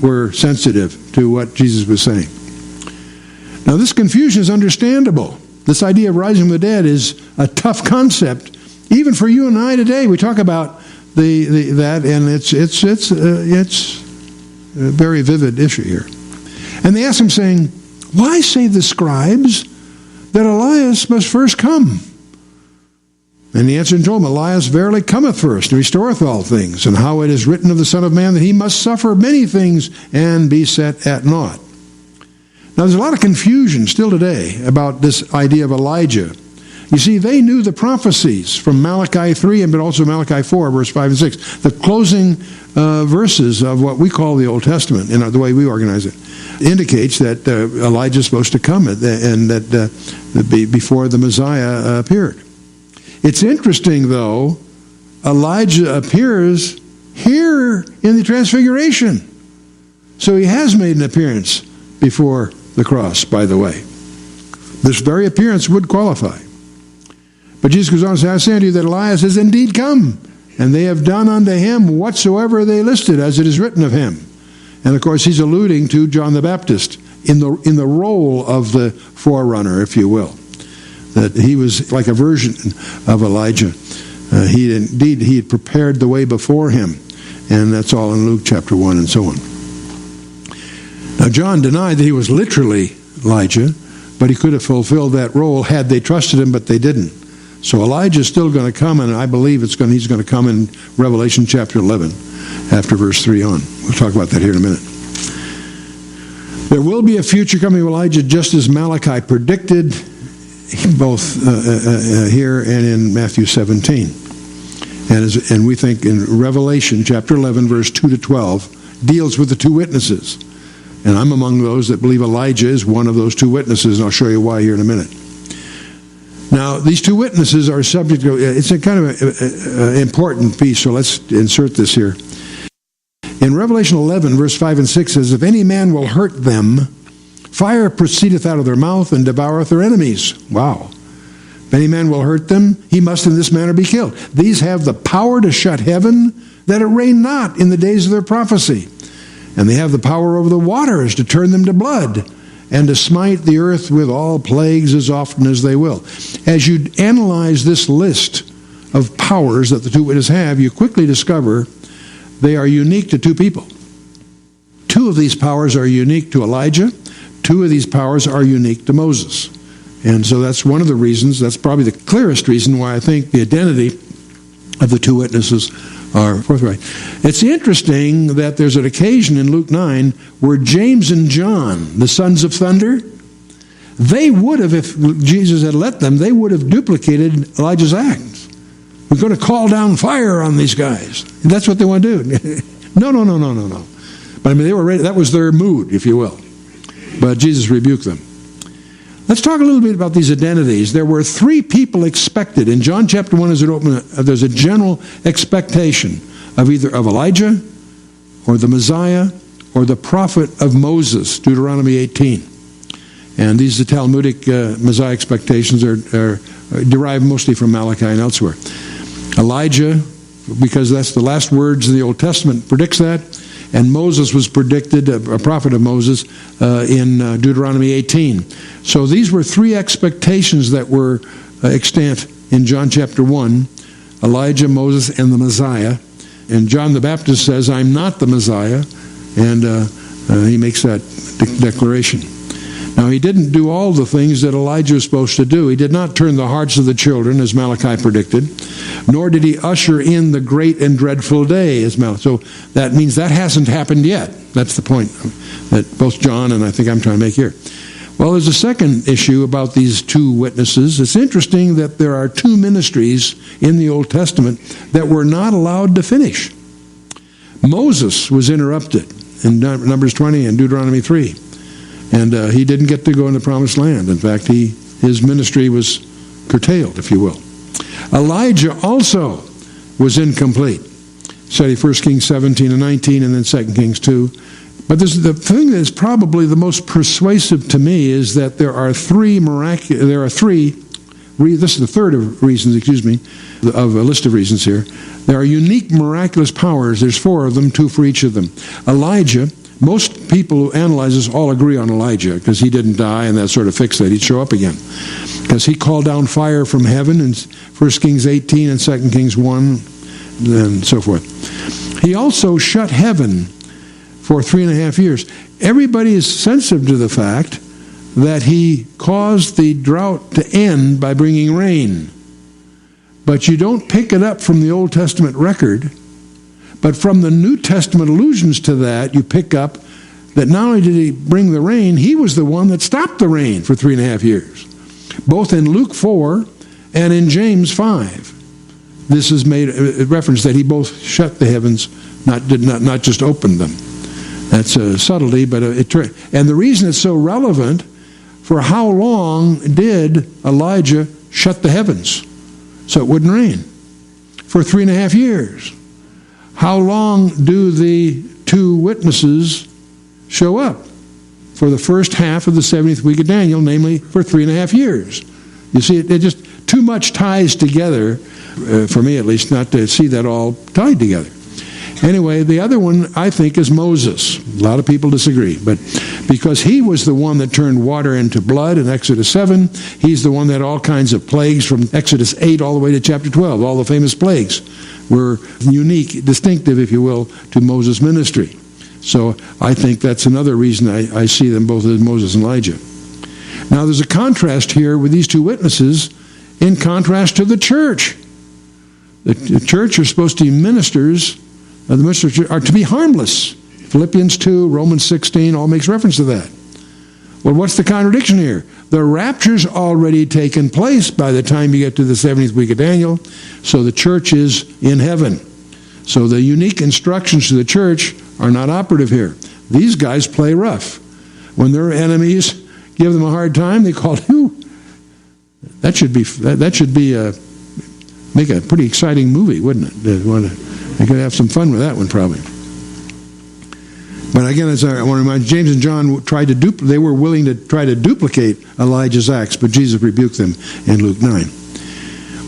were sensitive to what Jesus was saying. Now, this confusion is understandable. This idea of rising from the dead is a tough concept, even for you and I today. We talk about that, and it's a very vivid issue here. And they ask him, saying, "Why say the scribes that Elias must first come?" And he answered and told them, "Elias verily cometh first, and restoreth all things, and how it is written of the Son of Man that he must suffer many things and be set at naught." Now, there's a lot of confusion still today about this idea of Elijah. You see, they knew the prophecies from Malachi 3 but also Malachi 4, verse 5 and 6. The closing verses of what we call the Old Testament, and the way we organize it, indicates that Elijah is supposed to come and that before the Messiah appeared. It's interesting, though, Elijah appears here in the Transfiguration. So he has made an appearance before the cross, by the way. This very appearance would qualify. But Jesus goes on to say, I say unto you that Elias has indeed come, and they have done unto him whatsoever they listed, as it is written of him. And of course, he's alluding to John the Baptist in the role of the forerunner, if you will. That he was like a version of Elijah. He had prepared the way before him. And that's all in Luke chapter 1 and so on. Now, John denied that he was literally Elijah, but he could have fulfilled that role had they trusted him, but they didn't. So Elijah's still going to come, and I believe he's going to come in Revelation chapter 11, after verse 3 on. We'll talk about that here in a minute. There will be a future coming of Elijah, just as Malachi predicted, both here and in Matthew 17. And we think in Revelation chapter 11, verse 2 to 12, deals with the two witnesses. And I'm among those that believe Elijah is one of those two witnesses, and I'll show you why here in a minute. Now, these two witnesses are subject to, it's a kind of important piece, so let's insert this here. In Revelation 11, verse 5 and 6 says, if any man will hurt them, fire proceedeth out of their mouth and devoureth their enemies. Wow. If any man will hurt them, he must in this manner be killed. These have the power to shut heaven, that it rain not in the days of their prophecy. And they have the power over the waters to turn them to blood, and to smite the earth with all plagues as often as they will. As you analyze this list of powers that the two witnesses have, you quickly discover they are unique to two people. Two of these powers are unique to Elijah. Two of these powers are unique to Moses. And so that's one of the reasons, that's probably the clearest reason why I think the identity of the two witnesses are forthright. It's interesting that there's an occasion in Luke 9 where James and John, the sons of thunder, they would have, if Jesus had let them, they would have duplicated Elijah's acts. We're going to call down fire on these guys. And that's what they want to do. No. But I mean, they were ready. That was their mood, if you will. But Jesus rebuked them. Let's talk a little bit about these identities. There were three people expected. In John chapter 1, there's a general expectation of either of Elijah or the Messiah or the prophet of Moses, Deuteronomy 18. And these are Talmudic Messiah expectations are derived mostly from Malachi and elsewhere. Elijah, because that's the last words in the Old Testament, predicts that. And Moses was predicted, a prophet of Moses, in Deuteronomy 18. So these were three expectations that were extant in John chapter 1, Elijah, Moses, and the Messiah. And John the Baptist says, I'm not the Messiah, and he makes that declaration. Now, he didn't do all the things that Elijah was supposed to do. He did not turn the hearts of the children, as Malachi predicted, nor did he usher in the great and dreadful day, as Malachi. So that means that hasn't happened yet. That's the point that both John and I think I'm trying to make here. Well, there's a second issue about these two witnesses. It's interesting that there are two ministries in the Old Testament that were not allowed to finish. Moses was interrupted in Numbers 20 and Deuteronomy 3. And he didn't get to go in the Promised Land. In fact, his ministry was curtailed, if you will. Elijah also was incomplete. Study 1 Kings 17 and 19, and then 2 Kings 2. But the thing that is probably the most persuasive to me is that this is the third of reasons, of a list of reasons here. There are unique miraculous powers. There's four of them, two for each of them. Elijah, most people who analyze this all agree on Elijah, because he didn't die and that sort of fixed that. He'd show up again. Because he called down fire from heaven in 1 Kings 18 and 2 Kings 1 and so forth. He also shut heaven for 3.5 years. Everybody is sensitive to the fact that he caused the drought to end by bringing rain. But you don't pick it up from the Old Testament record. But from the New Testament allusions to that, you pick up that not only did he bring the rain, he was the one that stopped the rain for 3.5 years. Both in Luke 4 And in James 5, this is made a reference that he both shut the heavens, not just opened them. That's a subtlety, but and the reason it's so relevant, for how long did Elijah shut the heavens so it wouldn't rain? For 3.5 years. How long do the two witnesses show up? For the first half of the 70th week of Daniel, namely for 3.5 years. You see, it just too much ties together, for me at least, not to see that all tied together. Anyway, the other one, I think, is Moses. A lot of people disagree, but because he was the one that turned water into blood in Exodus 7, he's the one that had all kinds of plagues from Exodus 8 all the way to chapter 12. All the famous plagues were unique, distinctive, if you will, to Moses' ministry. So I think that's another reason I see them both as Moses and Elijah. Now there's a contrast here with these two witnesses in contrast to the church. The church are supposed to be ministers. The ministers are to be harmless. Philippians 2, Romans 16, all makes reference to that. Well, what's the contradiction here? The rapture's already taken place by the time you get to the 70th week of Daniel, so the church is in heaven. So the unique instructions to the church are not operative here. These guys play rough. When their enemies give them a hard time, they call, "Ooh, that should be make a pretty exciting movie, wouldn't it? They could have some fun with that one, probably." But again, as I want to remind, James and John they were willing to try to duplicate Elijah's acts, but Jesus rebuked them in Luke 9.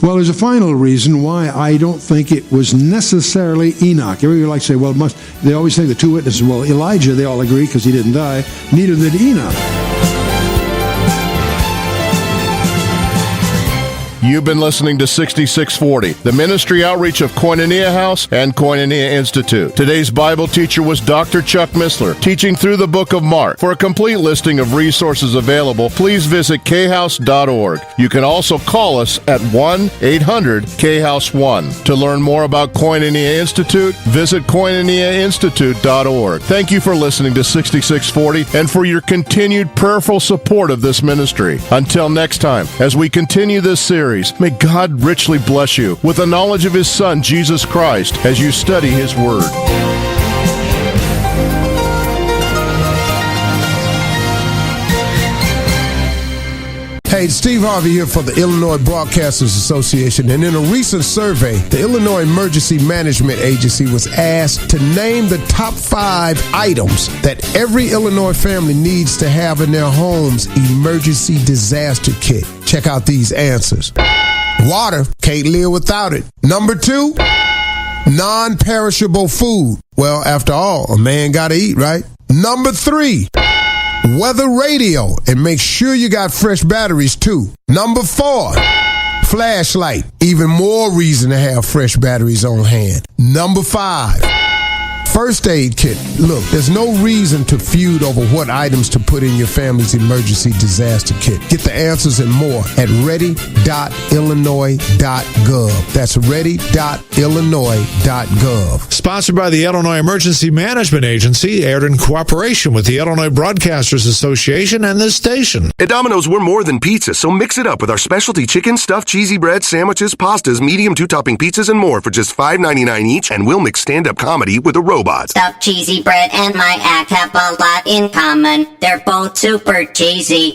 Well, there's a final reason why I don't think it was necessarily Enoch. Everybody likes to say, well, they always say the two witnesses. Well, Elijah, they all agree because he didn't die. Neither did Enoch. You've been listening to 6640, the ministry outreach of Koinonia House and Koinonia Institute. Today's Bible teacher was Dr. Chuck Missler, teaching through the book of Mark. For a complete listing of resources available, please visit khouse.org. You can also call us at 1-800-KHOUSE-1. To learn more about Koinonia Institute, visit koinoniainstitute.org. Thank you for listening to 6640 and for your continued prayerful support of this ministry. Until next time, as we continue this series, may God richly bless you with the knowledge of His Son, Jesus Christ, as you study His Word. Hey, Steve Harvey here for the Illinois Broadcasters Association, and in a recent survey, the Illinois Emergency Management Agency was asked to name the top 5 items that every Illinois family needs to have in their home's emergency disaster kit. Check out these answers. Water, can't live without it. Number 2, non-perishable food. Well, after all, a man gotta eat, right? Number 3, weather radio, and make sure you got fresh batteries too. Number 4, flashlight. Even more reason to have fresh batteries on hand. Number 5, first aid kit. Look, there's no reason to feud over what items to put in your family's emergency disaster kit. Get the answers and more at ready.illinois.gov. That's ready.illinois.gov. Sponsored by the Illinois Emergency Management Agency, aired in cooperation with the Illinois Broadcasters Association and this station. At Domino's, we're more than pizza, so mix it up with our specialty chicken, stuffed cheesy bread, sandwiches, pastas, medium 2-topping pizzas, and more for just $5.99 each, and we'll mix stand-up comedy with a robot. Stuffed cheesy bread and my act have a lot in common. They're both super cheesy.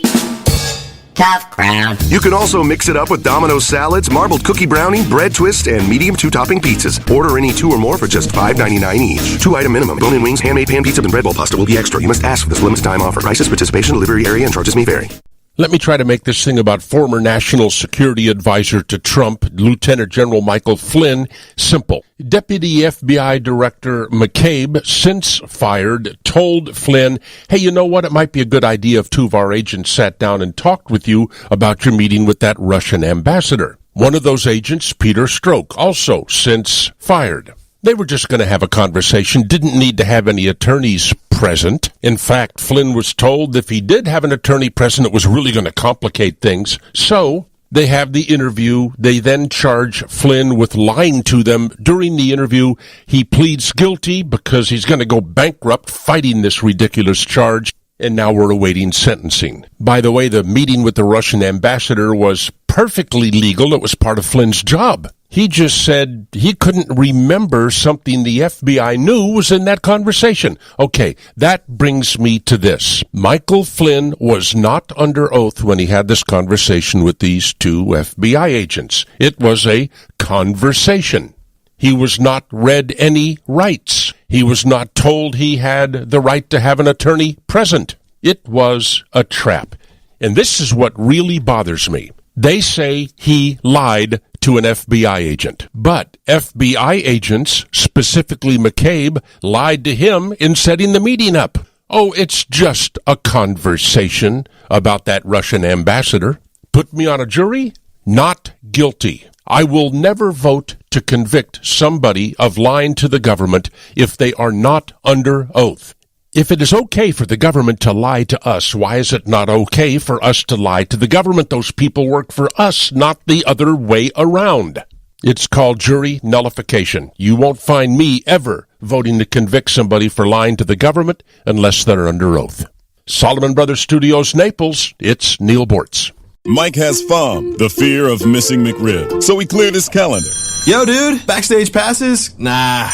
Tough crowd. You can also mix it up with Domino's salads, marbled cookie brownie, bread twist, and medium 2-topping pizzas. Order any 2 or more for just $5.99 each. 2-item minimum. Bone-in wings, handmade pan pizza, and bread bowl pasta will be extra. You must ask for this limited time offer. Prices, participation, delivery area, and charges may vary. Let me try to make this thing about former National Security Advisor to Trump, Lieutenant General Michael Flynn, simple. Deputy FBI Director McCabe, since fired, told Flynn, hey, you know what? It might be a good idea if 2 of our agents sat down and talked with you about your meeting with that Russian ambassador. One of those agents, Peter Strzok, also since fired. They were just going to have a conversation, didn't need to have any attorneys present. In fact, Flynn was told if he did have an attorney present, it was really going to complicate things. So they have the interview. They then charge Flynn with lying to them. During the interview, he pleads guilty because he's going to go bankrupt fighting this ridiculous charge. and now we're awaiting sentencing. By the way, the meeting with the Russian ambassador was perfectly legal. It was part of Flynn's job. He just said he couldn't remember something the FBI knew was in that conversation. Okay, that brings me to this. Michael Flynn was not under oath when he had this conversation with these two FBI agents. It was a conversation. He was not read any rights. He was not told he had the right to have an attorney present. It was a trap. And this is what really bothers me. They say he lied to an FBI agent. But FBI agents, specifically McCabe, lied to him in setting the meeting up. Oh, it's just a conversation about that Russian ambassador. Put me on a jury? Not guilty. I will never vote to convict somebody of lying to the government if they are not under oath. If it is okay for the government to lie to us, why is it not okay for us to lie to the government? Those people work for us, not the other way around. It's called jury nullification. You won't find me ever voting to convict somebody for lying to the government unless they're under oath. Solomon Brothers Studios, Naples, it's Neil Bortz. Mike has FOM, the fear of missing McRib, so he cleared his calendar. Yo, dude, backstage passes? Nah.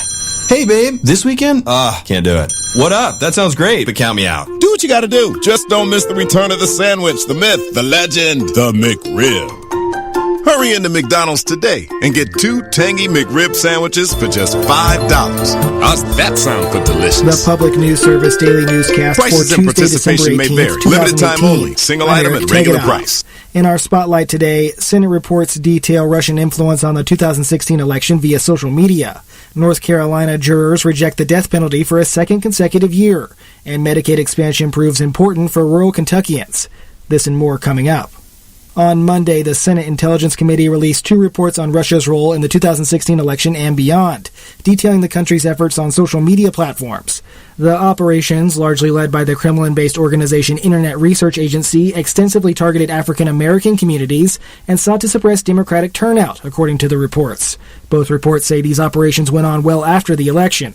Hey, babe, this weekend? Can't do it. What up? That sounds great, but count me out. Do what you gotta do. Just don't miss the return of the sandwich, the myth, the legend, the McRib. Hurry into McDonald's today and get 2 tangy McRib sandwiches for just $5. How's that sound for delicious? The Public News Service Daily Newscast Prices for and Tuesday, participation December 18th, may vary. Limited time only. Single item at regular price. In our spotlight today, Senate reports detail Russian influence on the 2016 election via social media. North Carolina jurors reject the death penalty for a second consecutive year, and Medicaid expansion proves important for rural Kentuckians. This and more coming up. On Monday, the Senate Intelligence Committee released 2 reports on Russia's role in the 2016 election and beyond, detailing the country's efforts on social media platforms. The operations, largely led by the Kremlin-based organization Internet Research Agency, extensively targeted African-American communities and sought to suppress Democratic turnout, according to the reports. Both reports say these operations went on well after the election.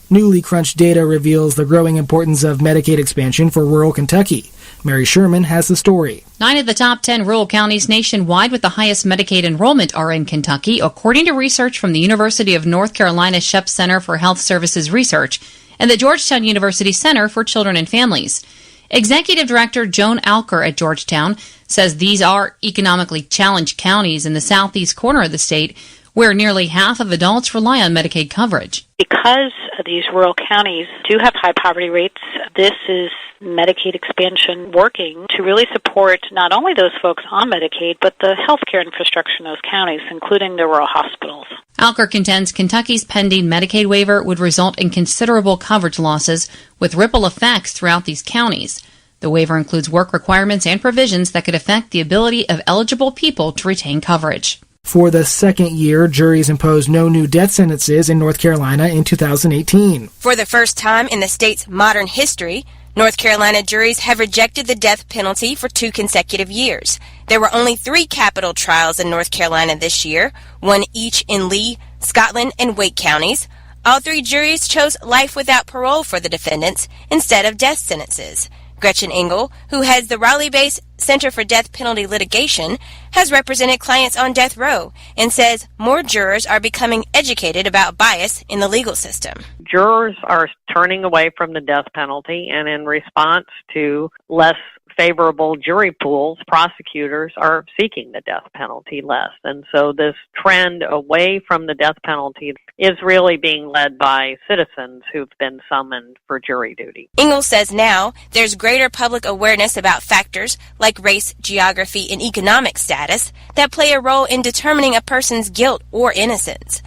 Newly crunched data reveals the growing importance of Medicaid expansion for rural Kentucky. Mary Sherman has the story. 9 of the top 10 rural counties nationwide with the highest Medicaid enrollment are in Kentucky, according to research from the University of North Carolina Shepp Center for Health Services Research and the Georgetown University Center for Children and Families. Executive Director Joan Alker at Georgetown says these are economically challenged counties in the southeast corner of the state, where nearly half of adults rely on Medicaid coverage. Because these rural counties do have high poverty rates, this is Medicaid expansion working to really support not only those folks on Medicaid, but the healthcare infrastructure in those counties, including the rural hospitals. Alker contends Kentucky's pending Medicaid waiver would result in considerable coverage losses with ripple effects throughout these counties. The waiver includes work requirements and provisions that could affect the ability of eligible people to retain coverage. For the second year, juries imposed no new death sentences in North Carolina in 2018. For the first time in the state's modern history, North Carolina juries have rejected the death penalty for 2 consecutive years. There were only 3 capital trials in North Carolina this year, 1 each in Lee, Scotland, and Wake counties. All 3 juries chose life without parole for the defendants instead of death sentences. Gretchen Engel, who heads the Raleigh-based Center for Death Penalty Litigation, has represented clients on death row and says more jurors are becoming educated about bias in the legal system. Jurors are turning away from the death penalty, and in response to less favorable jury pools, prosecutors are seeking the death penalty less. And so this trend away from the death penalty is really being led by citizens who've been summoned for jury duty. Engel says now there's greater public awareness about factors like race, geography, and economic status that play a role in determining a person's guilt or innocence.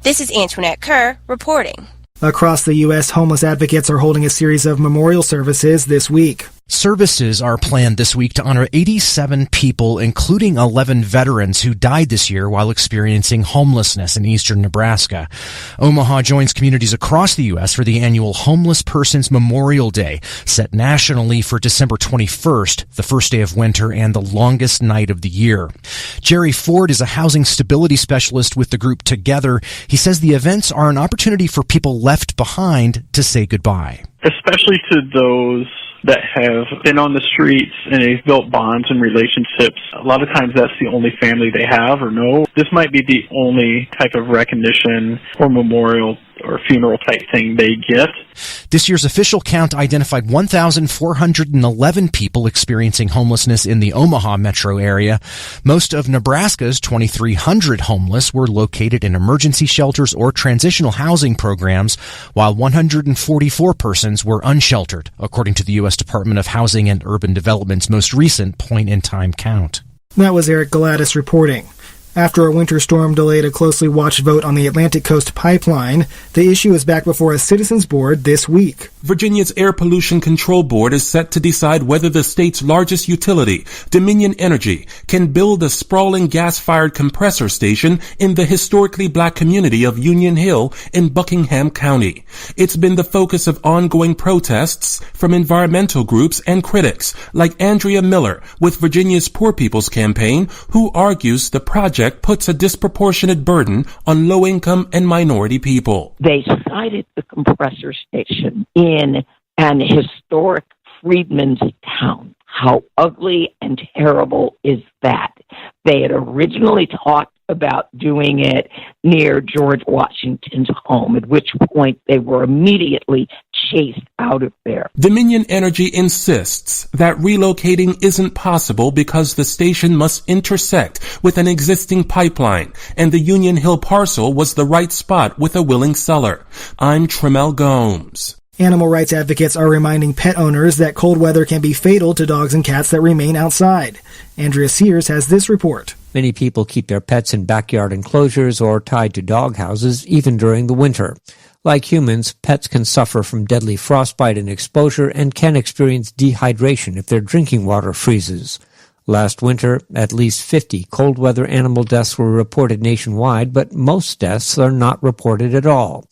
This is Antoinette Kerr reporting. Across the U.S., homeless advocates are holding a series of memorial services this week. Services are planned this week to honor 87 people, including 11 veterans who died this year while experiencing homelessness in eastern Nebraska. Omaha joins communities across the U.S. for the annual Homeless Persons Memorial Day, set nationally for December 21st, the first day of winter and the longest night of the year. Jerry Ford is a housing stability specialist with the group Together. He says the events are an opportunity for people left behind to say goodbye. Especially to those that have been on the streets and they've built bonds and relationships. A lot of times that's the only family they have or know. This might be the only type of recognition or memorial or funeral type thing they get. This year's official count identified 1,411 people experiencing homelessness in the Omaha metro area. Most of Nebraska's 2,300 homeless were located in emergency shelters or transitional housing programs, while 144 persons were unsheltered, according to the U.S. Department of Housing and Urban Development's most recent point-in-time count. That was Eric Gladys reporting. After a winter storm delayed a closely watched vote on the Atlantic Coast Pipeline, the issue is back before a citizens board this week. Virginia's Air Pollution Control Board is set to decide whether the state's largest utility, Dominion Energy, can build a sprawling gas-fired compressor station in the historically black community of Union Hill in Buckingham County. It's been the focus of ongoing protests from environmental groups and critics like Andrea Miller with Virginia's Poor People's Campaign, who argues the project puts a disproportionate burden on low-income and minority people. They cited the compressor station in an historic freedmen's town. How ugly and terrible is that? They had originally talked about doing it near George Washington's home, at which point they were immediately chased out of there. Dominion Energy insists that relocating isn't possible because the station must intersect with an existing pipeline, and the Union Hill parcel was the right spot with a willing seller. I'm Tremel Gomes. Animal rights advocates are reminding pet owners that cold weather can be fatal to dogs and cats that remain outside. Andrea Sears has this report. Many people keep their pets in backyard enclosures or tied to dog houses even during the winter. Like humans, pets can suffer from deadly frostbite and exposure and can experience dehydration if their drinking water freezes. Last winter, at least 50 cold weather animal deaths were reported nationwide, but most deaths are not reported at all.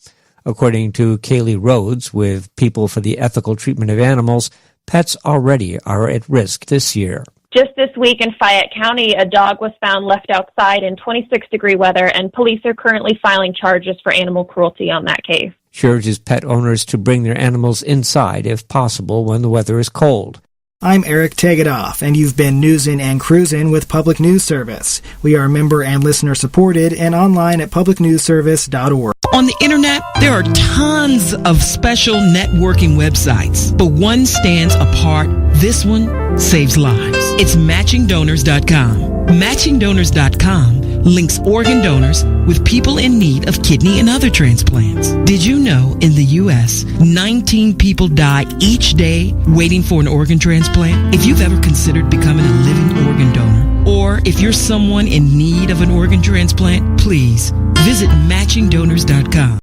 According to Kaylee Rhodes with People for the Ethical Treatment of Animals, pets already are at risk this year. Just this week in Fayette County, a dog was found left outside in 26-degree weather, and police are currently filing charges for animal cruelty on that case. She urges pet owners to bring their animals inside if possible when the weather is cold. I'm Eric Tegedoff, and you've been newsin' and cruisin' with Public News Service. We are member and listener supported and online at publicnewsservice.org. On the internet, there are tons of special networking websites, but one stands apart. This one saves lives. It's matchingdonors.com. Matchingdonors.com links organ donors with people in need of kidney and other transplants. Did you know in the U.S., 19 people die each day waiting for an organ transplant? If you've ever considered becoming a living organ donor, or if you're someone in need of an organ transplant, please visit matchingdonors.com.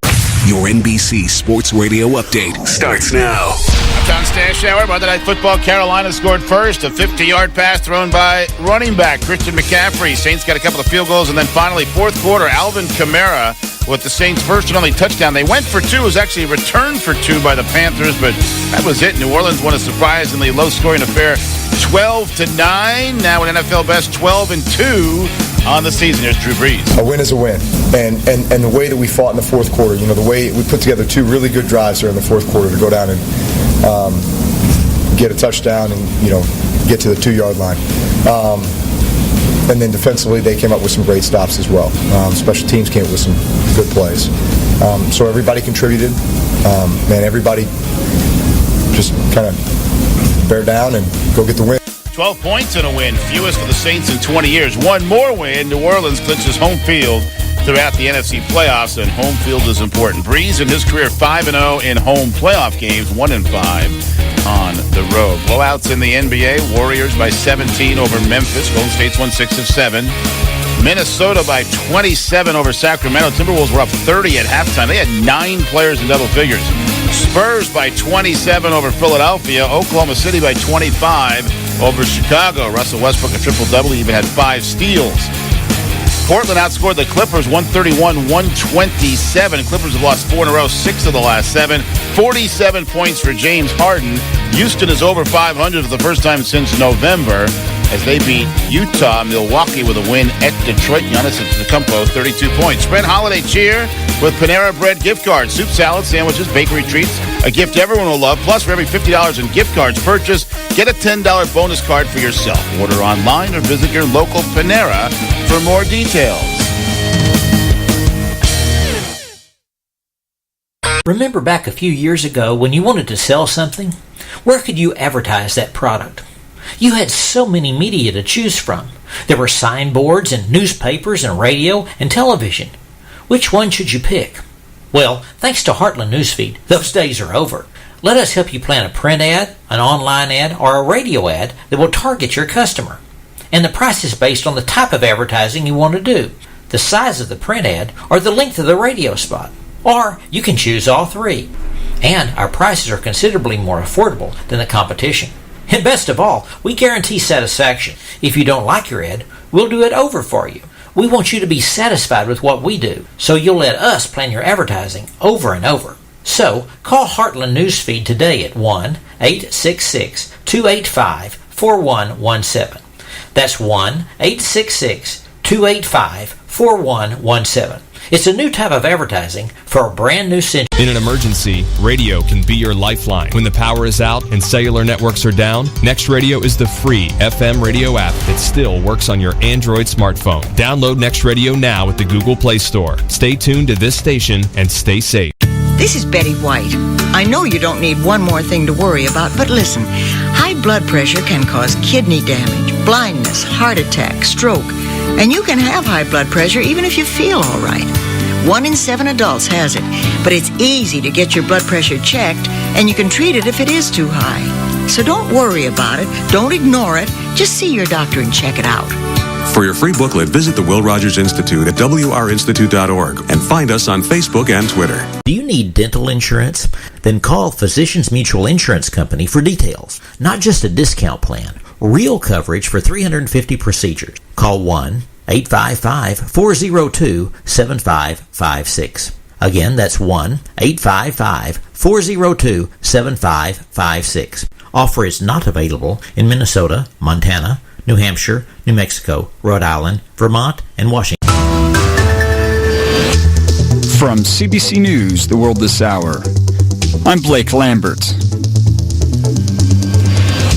Your NBC Sports Radio update starts now. Uptown Stash Hour, Monday Night Football. Carolina scored first. A 50-yard pass thrown by running back Christian McCaffrey. Saints got a couple of field goals, and then finally, fourth quarter, Alvin Kamara with the Saints' first and only touchdown. They went for two. It was actually returned for two by the Panthers, but that was it. New Orleans won a surprisingly low-scoring affair, 12-9. Now an NFL best 12-2 on the season. Here's Drew Brees. A win is a win, and the way that we fought in the fourth quarter, you know, the way we put together two really good drives there in the fourth quarter to go down and get a touchdown and, you know, get to the 2-yard line. And then defensively, they came up with some great stops as well. Special teams came up with some good plays. So everybody contributed. Everybody just kind of bear down and go get the win. 12 points in a win, fewest for the Saints in 20 years. One more win, New Orleans clinches home field throughout the NFC playoffs, and home field is important. Breeze in his career 5-0 in home playoff games, 1-5 on the road. Blowouts in the NBA, Warriors by 17 over Memphis. Golden State's won 6 of 7. Minnesota by 27 over Sacramento. Timberwolves were up 30 at halftime. They had 9 players in double figures. Spurs by 27 over Philadelphia. Oklahoma City by 25 over Chicago. Russell Westbrook a triple-double. He even had 5 steals. Portland outscored the Clippers 131-127. Clippers have lost 4 in a row, 6 of the last 7. 47 points for James Harden. Houston is over 500 for the first time since November. as they beat Utah. Milwaukee with a win at Detroit. Giannis Antetokounmpo, 32 points. Spread holiday cheer with Panera Bread gift cards, soup, salad, sandwiches, bakery treats, a gift everyone will love. Plus, for every $50 in gift cards purchased, get a $10 bonus card for yourself. Order online or visit your local Panera for more details. Remember back a few years ago when you wanted to sell something? Where could you advertise that product? You had so many media to choose from. There were signboards and newspapers and radio and television. Which one should you pick? Well, thanks to Heartland Newsfeed, those days are over. Let us help you plan a print ad, an online ad, or a radio ad that will target your customer. And the price is based on the type of advertising you want to do, the size of the print ad, or the length of the radio spot. Or you can choose all three. And our prices are considerably more affordable than the competition. And best of all, we guarantee satisfaction. If you don't like your ad, we'll do it over for you. We want you to be satisfied with what we do, so you'll let us plan your advertising over and over. So, call Heartland Newsfeed today at 1-866-285-4117. That's 1-866-285-4117. It's a new type of advertising for a brand new century. In an emergency, radio can be your lifeline. When the power is out and cellular networks are down, Next Radio is the free FM radio app that still works on your Android smartphone. Download Next Radio now at the Google Play Store. Stay tuned to this station and stay safe. This is Betty White. I know you don't need one more thing to worry about, but listen, high blood pressure can cause kidney damage, blindness, heart attack, stroke, and you can have high blood pressure even if you feel all right. 1 in 7 adults has it, but it's easy to get your blood pressure checked, and you can treat it if it is too high. So don't worry about it, don't ignore it, just see your doctor and check it out. For your free booklet, visit the Will Rogers Institute at wrinstitute.org and find us on Facebook and Twitter. Do you need dental insurance? Then call Physicians Mutual Insurance Company for details. Not just a discount plan, real coverage for 350 procedures. Call 1-855-402-7556. Again, that's 1-855-402-7556. Offer is not available in Minnesota, Montana, New Hampshire, New Mexico, Rhode Island, Vermont, and Washington. From CBC News, The World This Hour, I'm Blake Lambert.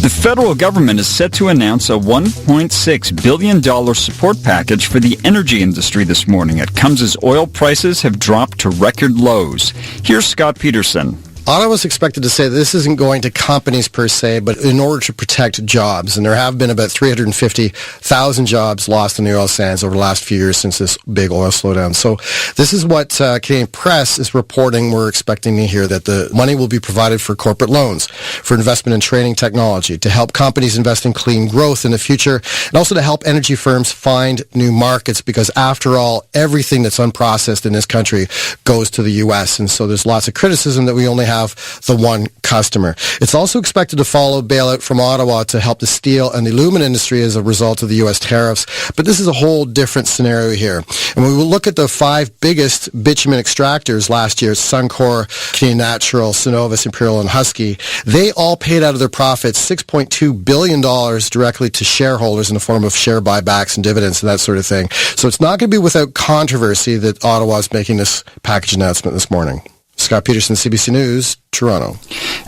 The federal government is set to announce a $1.6 billion support package for the energy industry this morning. It comes as oil prices have dropped to record lows. Here's Scott Peterson. Ottawa's expected to say this isn't going to companies per se, but in order to protect jobs. And there have been about 350,000 jobs lost in the oil sands over the last few years since this big oil slowdown. So this is what Canadian Press is reporting. We're expecting to hear that the money will be provided for corporate loans, for investment in training technology, to help companies invest in clean growth in the future, and also to help energy firms find new markets, because after all, everything that's unprocessed in this country goes to the U.S. And so there's lots of criticism that we only have the one customer. It's also expected to follow bailout from Ottawa to help the steel and the aluminum industry as a result of the U.S. tariffs. But this is a whole different scenario here. And when we look at the 5 biggest bitumen extractors last year, Suncor, Canadian Natural, Cenovus, Imperial, and Husky, they all paid out of their profits $6.2 billion directly to shareholders in the form of share buybacks and dividends and that sort of thing. So it's not going to be without controversy that Ottawa is making this package announcement this morning. Scott Peterson, CBC News, Toronto.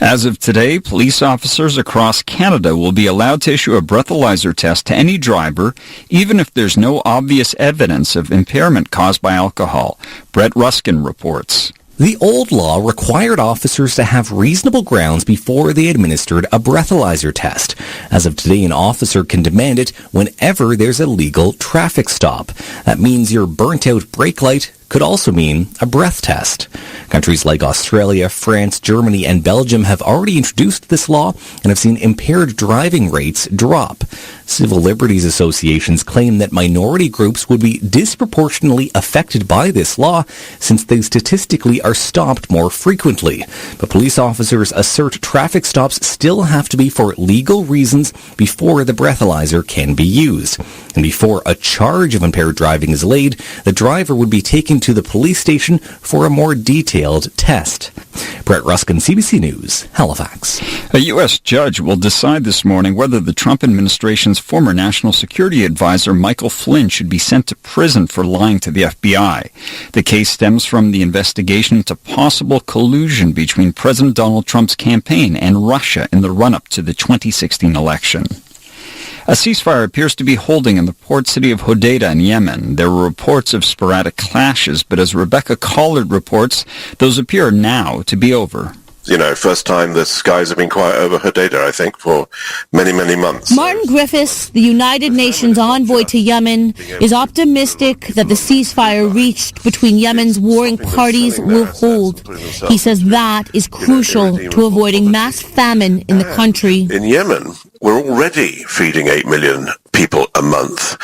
As of today, police officers across Canada will be allowed to issue a breathalyzer test to any driver, even if there's no obvious evidence of impairment caused by alcohol. Brett Ruskin reports. The old law required officers to have reasonable grounds before they administered a breathalyzer test. As of today, an officer can demand it whenever there's a legal traffic stop. That means your burnt-out brake light could also mean a breath test. Countries like Australia, France, Germany, and Belgium have already introduced this law and have seen impaired driving rates drop. Civil liberties associations claim that minority groups would be disproportionately affected by this law since they statistically are stopped more frequently. But police officers assert traffic stops still have to be for legal reasons before the breathalyzer can be used. And before a charge of impaired driving is laid, the driver would be taken taken to the police station for a more detailed test. Brett Ruskin, CBC News, Halifax. A U.S. judge will decide this morning whether the Trump administration's former national security advisor Michael Flynn should be sent to prison for lying to the FBI. The case stems from the investigation into possible collusion between President Donald Trump's campaign and Russia in the run-up to the 2016 election. A ceasefire appears to be holding in the port city of Hodeidah in Yemen. There were reports of sporadic clashes, but as Rebecca Collard reports, those appear now to be over. You know, first time the skies have been quiet over Hodeidah, I think, for many, many months. Martin Griffiths, the United Nations envoy to Yemen, is optimistic that the ceasefire reached between Yemen's warring parties will hold. He says that is crucial to avoiding mass famine in the country. In Yemen, we're already feeding 8 million people a month.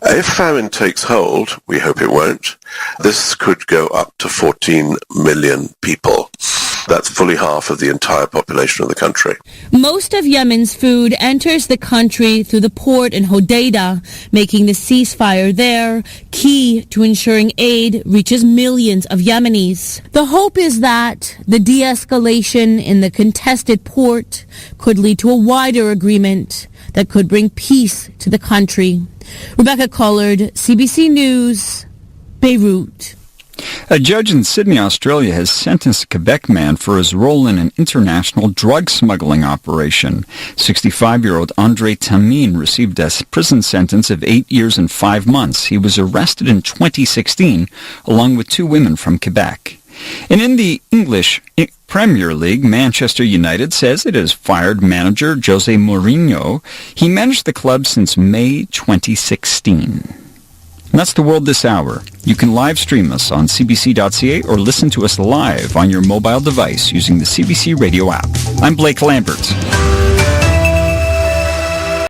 If famine takes hold, we hope it won't, this could go up to 14 million people. That's fully half of the entire population of the country. Most of Yemen's food enters the country through the port in Hodeidah, making the ceasefire there key to ensuring aid reaches millions of Yemenis. The hope is that the de-escalation in the contested port could lead to a wider agreement that could bring peace to the country. Rebecca Collard, CBC News, Beirut. A judge in Sydney, Australia, has sentenced a Quebec man for his role in an international drug smuggling operation. 65-year-old Andre Tamine received a prison sentence of 8 years and 5 months. He was arrested in 2016, along with 2 women from Quebec. And in the English Premier League, Manchester United says it has fired manager Jose Mourinho. He managed the club since May 2016. And that's the world this hour. You can live stream us on cbc.ca or listen to us live on your mobile device using the CBC Radio app. I'm Blake Lambert.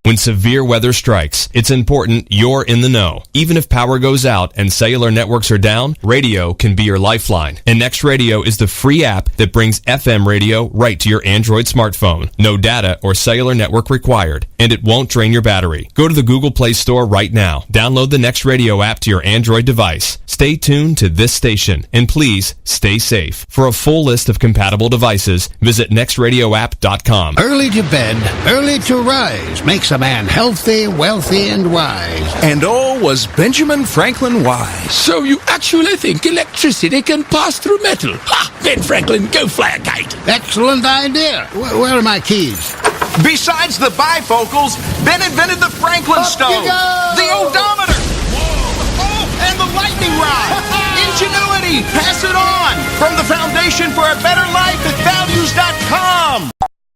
When severe weather strikes, it's important you're in the know. Even if power goes out and cellular networks are down, radio can be your lifeline. And Next Radio is the free app that brings FM radio right to your Android smartphone. No data or cellular network required, and it won't drain your battery. Go to the Google Play Store right now. Download the Next Radio app to your Android device. Stay tuned to this station, and please stay safe. For a full list of compatible devices, visit nextradioapp.com. Early to bed, early to rise makes a man healthy, wealthy, and wise. And all was Benjamin Franklin wise. So you actually think electricity can pass through metal? Ha! Ben Franklin, go fly a kite. Excellent idea. Where are my keys? Besides the bifocals, Ben invented the Franklin stove, the odometer, and the lightning rod. Ingenuity, pass it on. From the Foundation for a Better Life at values.org.